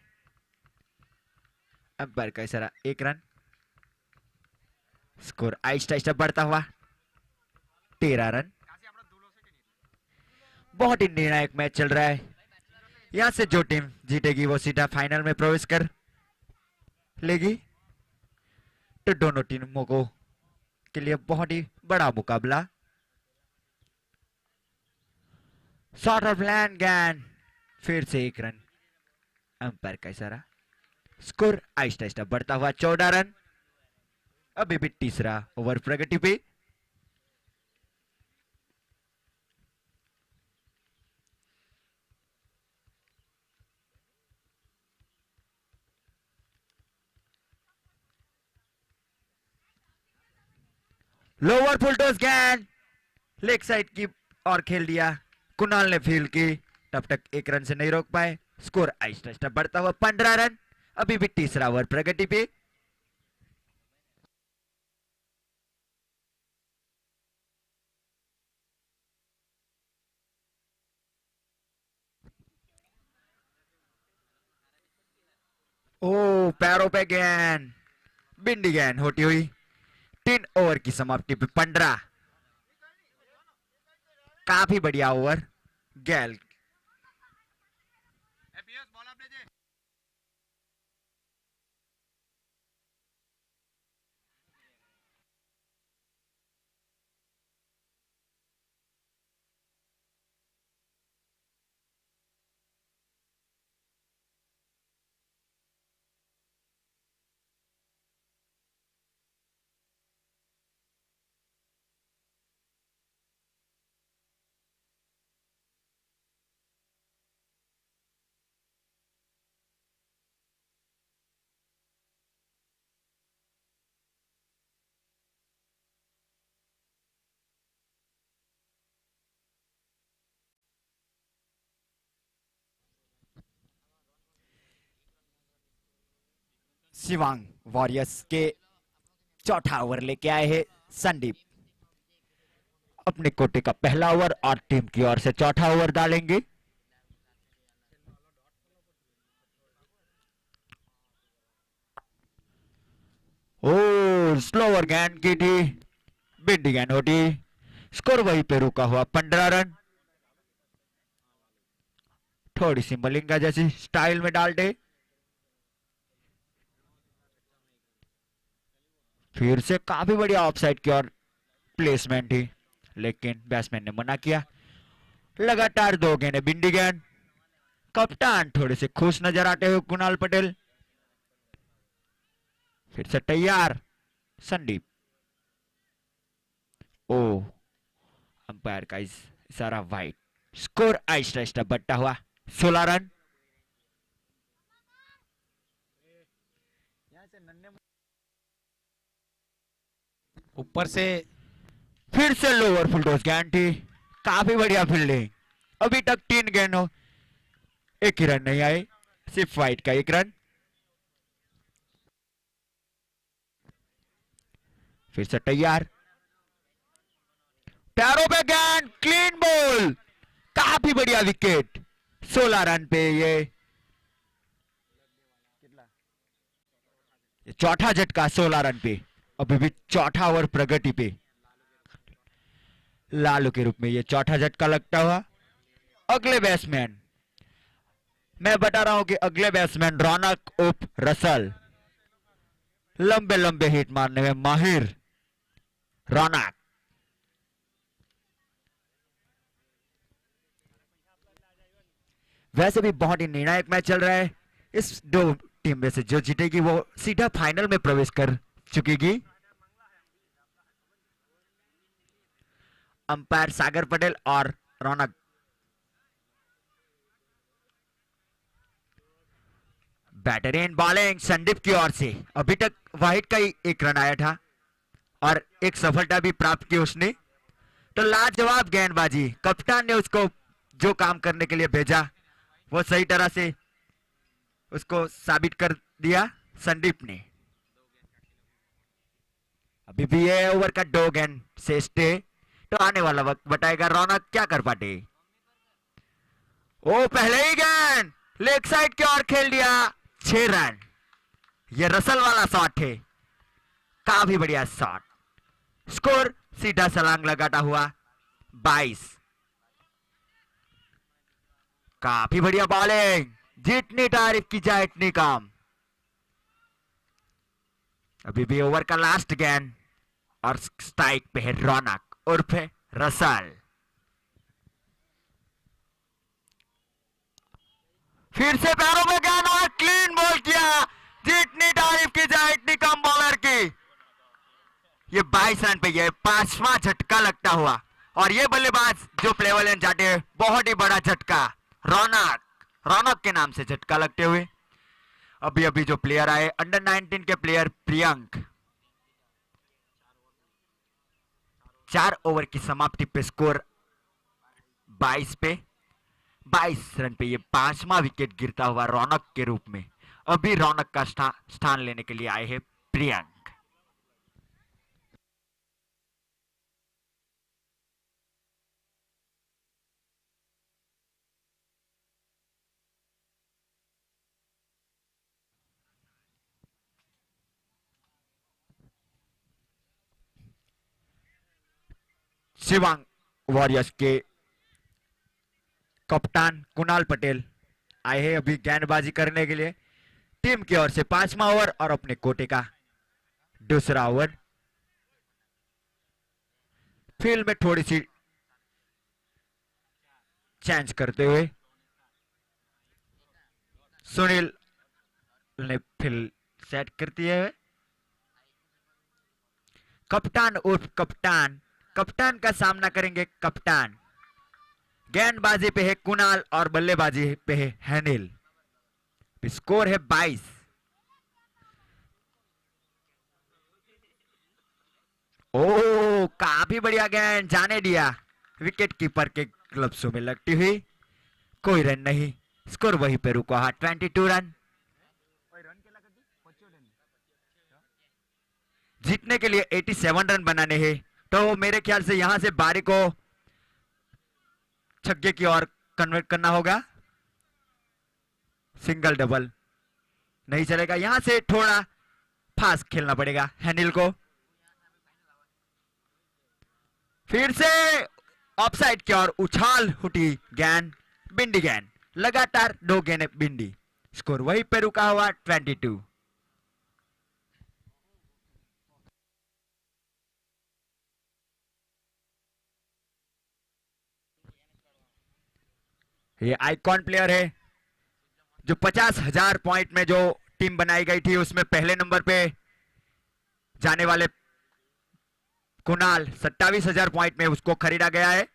अंपायर का इशारा 1 रन। स्कोर आहिस्ता आहिस्ता बढ़ता हुआ 13 रन। बहुत ही निर्णायक मैच चल रहा है। यहां से जो टीम जीतेगी वो सीधा फाइनल में प्रवेश कर लेगी। तो दोनों टीमों को के लिए बहुत ही बड़ा मुकाबला। शॉर्ट ऑफ लैंड गैन फिर से 1 रन, अंपायर का इशारा। स्कोर आहिस्ता आहिस्ता बढ़ता हुआ 14 रन। अभी भी तीसरा ओवर प्रगति पे। लोअर फुल टॉस गैन लेग साइड की और खेल दिया। कुणाल ने फील्ड की, तब तक 1 रन से नहीं रोक पाए। स्कोर आहिस्ता आहिस्ता बढ़ता हुआ 15 रन। अभी भी तीसरा ओवर प्रगति पे। ओ पैरों पे गेंद, बिंदी गेंद होती हुई 3 ओवर की समाप्ति पे 15। काफी बढ़िया ओवर गैल। शिवांग वॉरियर्स के चौथा ओवर लेके आए हैं संदीप। अपने कोटे का पहला ओवर और टीम की ओर से चौथा ओवर डालेंगे। ओ स्लोवर गेंद की थी, बिंदी गेंद होती। स्कोर वहीं पे रुका हुआ 15 रन। थोड़ी सी मलिंगा जैसी स्टाइल में डाल दे। फिर से काफी बढ़िया ऑफसाइड की ओर प्लेसमेंट थी, लेकिन बैट्समैन ने मना किया। लगातार 2 गेंदें बिंदी गेंद। कप्तान थोड़े से खुश नजर आते हुए कुणाल पटेल। फिर से तैयार संदीप। ओ अंपायर का इशारा वाइड। स्कोर आहिस्ता आहिस्ता बढ़ता हुआ 16 रन। ऊपर से फिर से लोअर फुल टॉस गेंद थी, काफी बढ़िया फील्डिंग। अभी तक 3 गेंदों 1 ही रन नहीं आए, सिर्फ वाइड का 1 रन। फिर से तैयार, पैरों पे गेंद, क्लीन बॉल, काफी बढ़िया विकेट। 16 रन पे ये चौथा झटका 16 रन पे। अभी भी चौथा ओवर प्रगति पे, लालू के रूप में ये चौथा झटका लगता हुआ। अगले बैट्समैन, मैं बता रहा हूं कि अगले बैट्समैन रौनक उप रसल, लंबे लंबे हिट मारने में माहिर रौनक। वैसे भी बहुत ही निर्णायक मैच चल रहा है। इस दो टीम में से जो जीतेगी वो सीधा फाइनल में प्रवेश कर चुकेगी। अंपायर सागर पटेल और रौनक। बैटरीन बॉलिंग संदीप की ओर से। अभी तक वाहिद का ही एक रन आया था और एक सफलता भी प्राप्त की उसने। तो लाजवाब गेंदबाजी, कप्तान ने उसको जो काम करने के लिए भेजा वो सही तरह से उसको साबित कर दिया संदीप ने। अभी भी ये ओवर का 2 गेंद से स्टे, तो आने वाला वक्त बताएगा रौनक क्या कर पाते। ओ पहले ही गेंद लेग साइड की ओर खेल दिया, 6 रन। ये रसल वाला शॉट है, काफी बढ़िया शॉट। स्कोर सीधा छलांग लगाता हुआ 22। काफी बढ़िया बॉलिंग, जितनी तारीफ की जाए इतनी कम। अभी भी ओवर का लास्ट गेंद और स्ट्राइक पे है रौनक उर्फ रसल। फिर से पैरों में गेंद और क्लीन बॉल किया, जितनी तारीफ की जाए इतनी कम बॉलर की। ये 22 रन पे ये 5वां झटका लगता हुआ, और ये बल्लेबाज जो प्लेवर लेन जाते हैं, बहुत ही बड़ा झटका रौनक के नाम से झटका लगते हुए। अभी अभी जो प्लेयर आए अंडर 19 के प्लेयर प्रियंक, 4 ओवर की समाप्ति पे स्कोर 22 पे 22 रन पे ये 5वां विकेट गिरता हुआ रौनक के रूप में। अभी रौनक का स्थान लेने के लिए आए हैं प्रियंक। शिवांग वॉरियर्स के कप्तान कुणाल पटेल आए हैं अभी गेंदबाजी करने के लिए। टीम की ओर से 5वां ओवर और अपने कोटे का दूसरा ओवर। फील्ड में थोड़ी सी चेंज करते हुए सुनील ने फील्ड सेट कर दिया है। कप्तान उर्फ कप्तान, कप्तान का सामना करेंगे कप्तान। गेंदबाजी पे है कुणाल और बल्लेबाजी पे है हैनिल। स्कोर है 22। ओ काफी बढ़िया गेंद, जाने दिया, विकेट कीपर के ग्लव्सों में लगती हुई, कोई रन नहीं। स्कोर वहीं पे रुका, 22 रन। जीतने के लिए 87 रन बनाने हैं, तो मेरे ख्याल से यहां से बारी को छक्के की ओर कन्वर्ट करना होगा। सिंगल डबल नहीं चलेगा, यहां से थोड़ा फास्ट खेलना पड़ेगा हैनिल को। फिर से ऑफसाइड की ओर उछाल उठी गेंद, बिंदी गेंद, लगातार 2 गेंद बिंदी। स्कोर वहीं पे रुका हुआ 22। ये आइकॉन प्लेयर है जो 50,000 पॉइंट में जो टीम बनाई गई थी उसमें पहले नंबर पे जाने वाले कुणाल, 27,000 पॉइंट में उसको खरीदा गया है।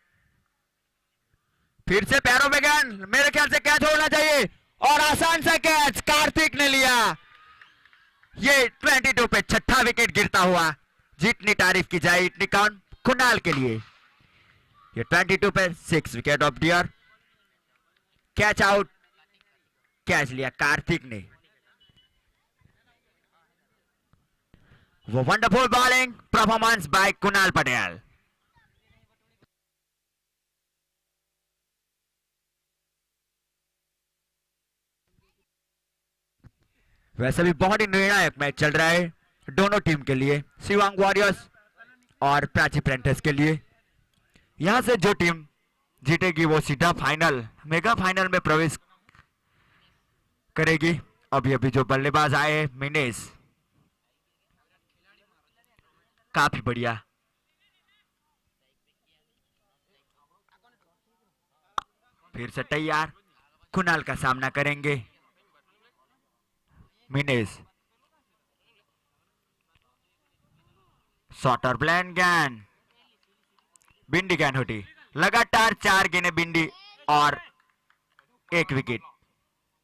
फिर से पैरों में गेंद, मेरे ख्याल से कैच होना चाहिए और आसान सा कैच कार्तिक ने लिया। ये 22 पे 6ठा विकेट गिरता हुआ, जितनी तारीफ की जाए इतनी कम कुणाल के लिए। ये 22 पे 6 wicket of the year. Catch out, catch लिया कार्तिक ने। वो wonderful bowling performance by Kunal Patel. वैसे भी बहुत ही निर्णायक मैच चल रहा है दोनों टीम के लिए, शिवांग वॉरियर्स और प्राची प्रेंटर्स के लिए। यहां से जो टीम जीतेगी वो सीधा फाइनल, मेगा फाइनल में प्रवेश करेगी। अभी अभी जो बल्लेबाज आए मिनेज, काफी बढ़िया। फिर से तैयार, कुणाल का सामना करेंगे मिनेज। शॉर्ट और ब्लैंड गैन, बिंडी गैन होती। लगातार 4 गेंदें बिंडी और 1 विकेट।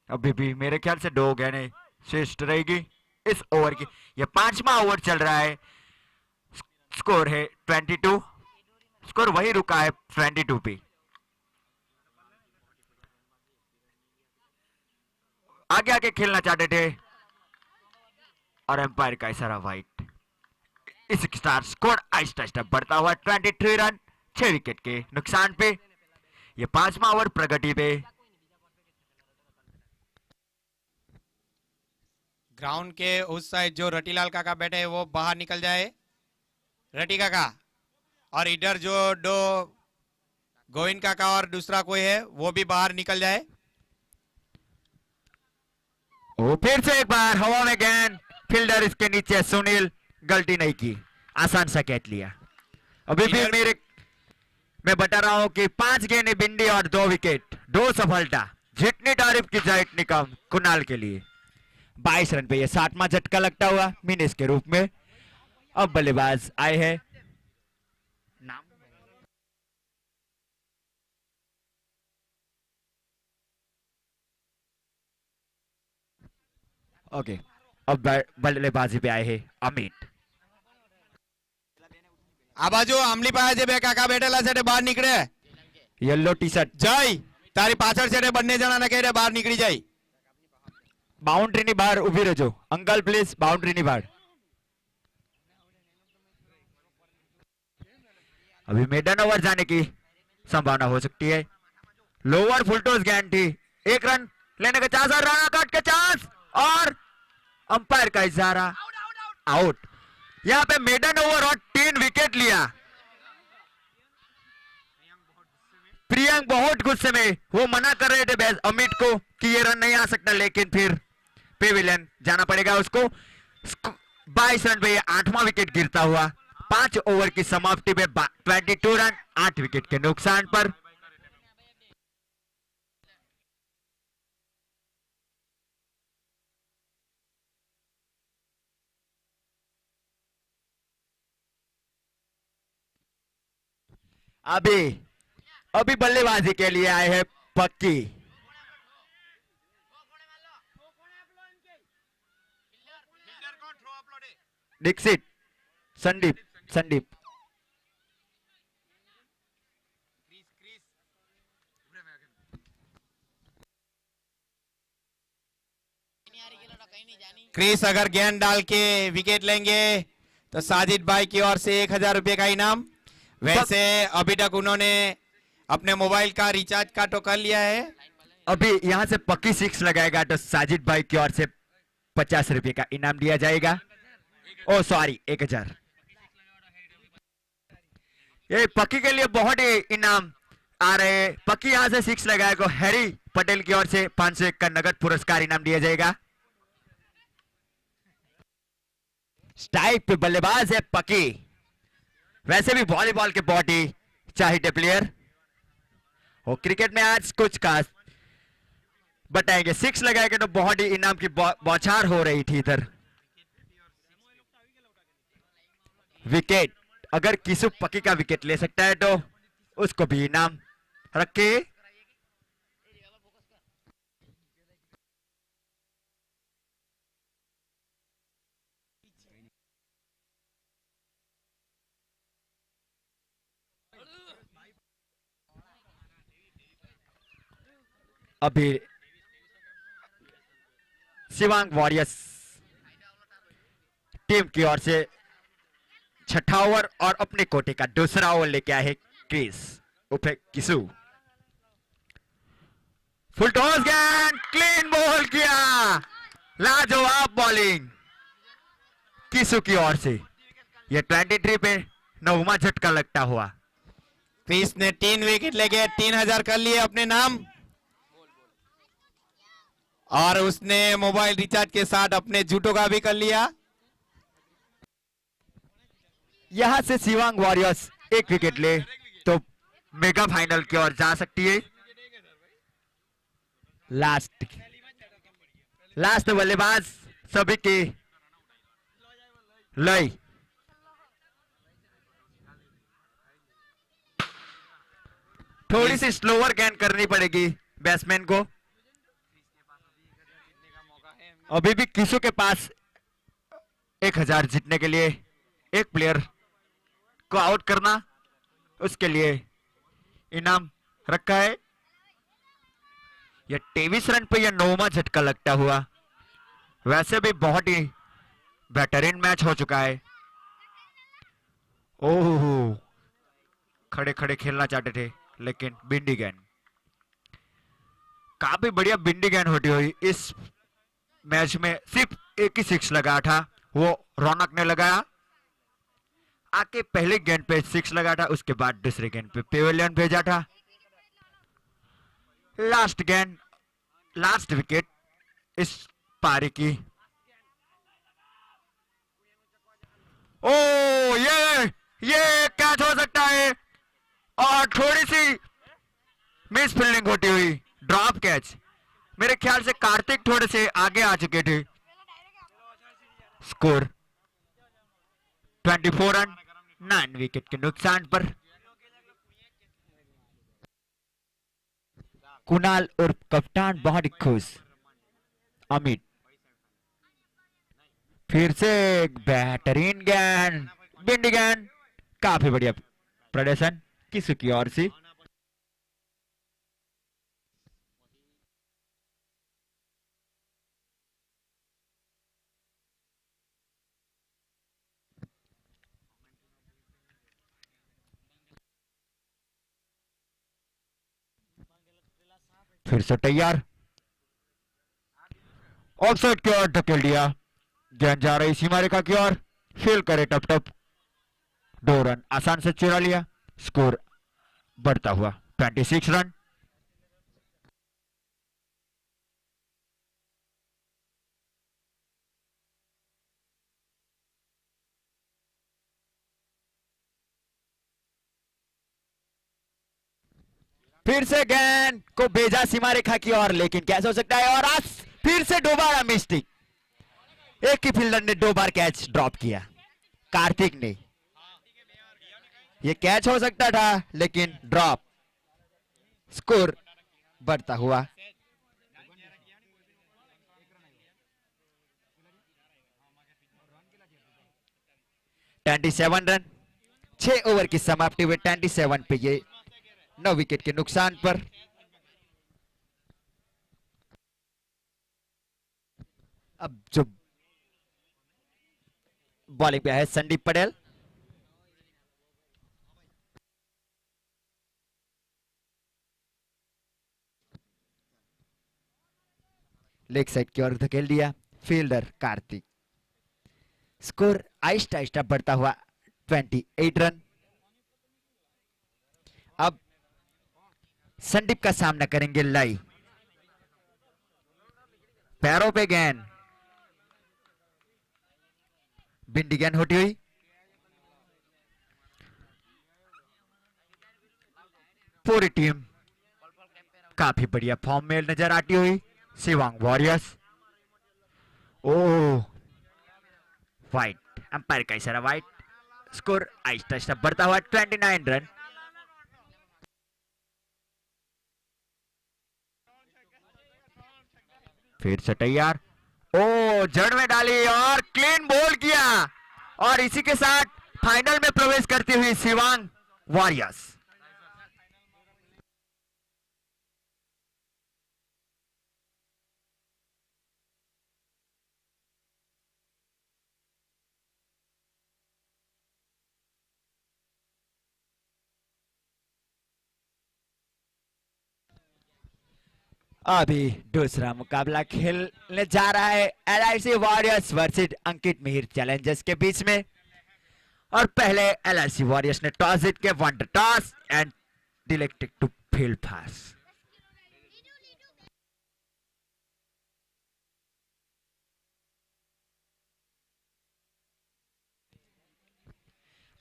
अभी भी मेरे ख्याल से 2 गेंदें शेष रहेगी इस ओवर की। यह 5वां ओवर चल रहा है। स्कोर है 22, स्कोर वही रुका है 22 पे। आगे आगे खेलना चाहते थे और एम्पायर का इशारा वाइट। इस स्टार स्कोर आहिस्ता आहिस्ता बढ़ता हुआ 23 रन 6 विकेट के नुकसान पे। ये 5वां ओवर प्रगति पे। ग्राउंड के उस साइड जो रटीलाल काका बैठे हैं वो बाहर निकल जाए, रटी काका। और इधर जो दो गोविंद काका और दूसरा कोई है वो भी बाहर निकल जाए। वो फिर से एक बार हवा में गेंद, फील्डर इसके नीचे सुनील, गलती नहीं की, आसान सा कैच लिया। अभी भी मैं बता रहा हूं कि 5 गेंदें बिंदी और 2 विकेट, 2 सफलता। जितनी तारीफ की जाए इतनी कम कुणाल के लिए। 22 रन पे ये 7वां झटका लगता हुआ मिनेज के रूप में। अब बल्लेबाज आए हैं, नाम ओके। अब बल्लेबाजी पे आए हैं अमित। આ બાજુ આમલી પાસે જે બે કાકા બેઠેલા છે તે બહાર નીકળે। येलो टी शर्ट જય તારી પાછળ છે તે બંને જણાને કહે રે બહાર નીકળી જાય। बाउंड्री ની બહાર ઉભી રહેજો અંકલ, પ્લીઝ बाउंड्री ની બહાર। अभी मेडन ओवर जाने की संभावना हो सकती है। लोअर फुलटॉस गेंद थी, 1 रन लेने का चांस और राणा कट के चांस और अंपायर का इशारा आउट। यहां पे मेडन ओवर और 3 विकेट लिया। प्रियंक बहुत गुस्से में, वो मना कर रहे थे अमित को कि ये रन नहीं आ सकता, लेकिन फिर पेविलियन जाना पड़ेगा उसको। 22 रन पे 8वां विकेट गिरता हुआ। 5 ओवर की समाप्ति में 22 रन 8 विकेट के नुकसान पर। अभी बल्लेबाजी के लिए आए हैं पक्की। दीक्षित, संदीप क्रिस अगर गेंद डाल के विकेट लेंगे तो साजिद भाई की ओर से 1000 रुपए का इनाम। वैसे अभी तक उन्होंने अपने मोबाइल का रिचार्ज का तो कर लिया है। अभी यहां से पक्की 6 लगाएगा तो साजिद भाई की ओर से 50 रुपए का इनाम दिया जाएगा। ओ सॉरी 1000। ये पक्की के लिए बहुत ही इनाम आ रहे हैं। पक्की यहां से 6 लगाएगा, हैरी पटेल की ओर से 501 का नगद पुरस्कार इनाम दिया जाएगा। स्ट्राइक पे बल्लेबाज है पक्की। वैसे भी वॉलीबॉल के बहुत ही चाहिए प्लेयर। और क्रिकेट में आज कुछ खास बताएंगे। 6 लगाएंगे तो बहुत ही इनाम की बौछार हो रही थी इधर। विकेट, अगर किसी पक्की का विकेट ले सकता है तो उसको भी इनाम रखे। अभी शिवांग वॉरियर्स टीम की ओर से छठा ओवर और अपने कोटे का दूसरा ओवर लेके आए क्रिस उर्फ किसु। फुल टॉस गेंद, क्लीन बॉल किया, लाजवाब बॉलिंग किसु की ओर से। ये 23 पे 9वां झटका लगता हुआ। क्रिस ने 3 विकेट लेके 3000 कर लिए अपने नाम, और उसने मोबाइल रिचार्ज के साथ अपने जूटों का भी कर लिया। यहां से शिवांग वॉरियर्स 1 विकेट ले तो मेगा फाइनल की ओर जा सकती है। लास्ट बल्लेबाज सभी की लय। थोड़ी सी स्लोअर गेंद करनी पड़ेगी बैट्समैन को। अभी भी किसु के पास 1000 जीतने के लिए एक प्लेयर को आउट करना, उसके लिए इनाम रखा है। यह 23 रन पे यह 9वां झटका लगता हुआ। वैसे भी बहुत ही बेहतरीन मैच हो चुका है। ओह, खड़े खड़े खेलना चाहते थे लेकिन बिंडी गेंद, काफी बढ़िया बिंडी गेंद होती हुई। इस मैच में सिर्फ एक ही 6 लगा था, वो रौनक ने लगाया। आके पहले गेंद पे 6 लगा था, उसके बाद दूसरे गेंद पे पेवेलियन भेजा था। लास्ट गेंद, लास्ट विकेट इस पारी की। ओ ये कैच हो सकता है, और थोड़ी सी मिस फील्डिंग होती हुई ड्रॉप कैच। मेरे ख्याल से कार्तिक थोड़े से आगे आ चुके थे। स्कोर 24 रन 9 विकेट के नुकसान पर। कुणाल और कप्तान बहुत ही खुश। अमित फिर से एक बेहतरीन गेंद, बिंदी गेंद, काफी बढ़िया प्रदर्शन किसु की ओर से। फिर से तैयार, ऑफसाइड की ओर धकेल दिया। गेंद जा रही सीमा रेखा की ओर, फील करे टप टप। 2 रन आसान से चुरा लिया। स्कोर बढ़ता हुआ 26 रन। फिर से गेंद को भेजा सीमा रेखा की ओर, लेकिन कैसे हो सकता है। और आज फिर से दोबारा मिस्टेक। एक ही फील्डर ने 2 बार कैच ड्रॉप किया, कार्तिक ने। यह कैच हो सकता था लेकिन ड्रॉप। स्कोर बढ़ता हुआ 27 रन। 6 ओवर की समाप्ति हुई 27 पे, ये 9 विकेट के नुकसान पर। अब जो बॉलिंग पे है संदीप पटेल। लेग साइड की ओर धकेल दिया फील्डर कार्तिक। स्कोर आहिस्ता आहिस्ता बढ़ता हुआ 28 रन। अब संदीप का सामना करेंगे लय। पैरों पे गेंद, बिंदी गेंद होती हुई। पूरी टीम काफी बढ़िया फॉर्म में नजर आती हुई। शिवांग वॉरियर्स। ओह, वाइट, अंपायर का इशारा वाइट। स्कोर आहिस्ता आहिस्ता बढ़ता हुआ 29 रन। फिर से तैयार। ओ, जड़ में डाली और क्लीन बॉल किया, और इसी के साथ फाइनल में प्रवेश करती हुई शिवांग वॉरियर्स। अभी दूसरा मुकाबला खेलने जा रहा है LIC warriors versus Ankit Mihir challengers के बीच में। और पहले एलआईसी वॉरियर्स ने टॉस जीत के won the toss and elected to field पास।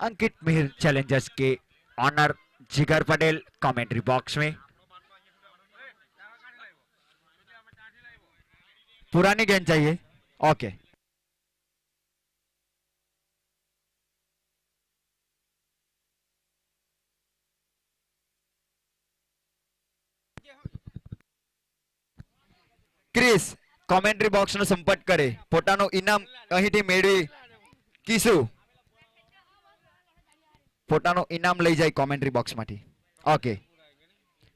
अंकित मिहिर चैलेंजर्स के owner Jigar Patel commentary box में। पुरानी गेंद चाहिए, ओके। ક્રિસ કોમેન્ટ્રી બોક્સનો સંપર્ક કરે, પોતાનું ઇનામ અહીંથી મેળવી કીશું પોતાનું ઇનામ લઈ જાય કોમેન્ટ્રી બોક્સમાંથી। Okay,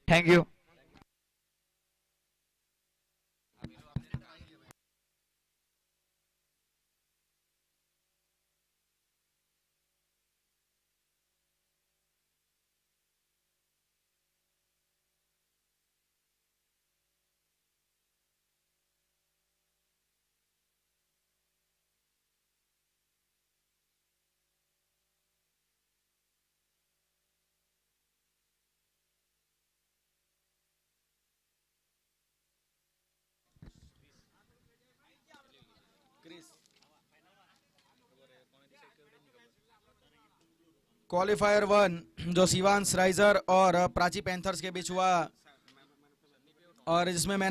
thank you. क्वालिफायर 1 जो शिवांश राइजर और प्राची पैंथर्स के बीच हुआ और जिसमें मैंने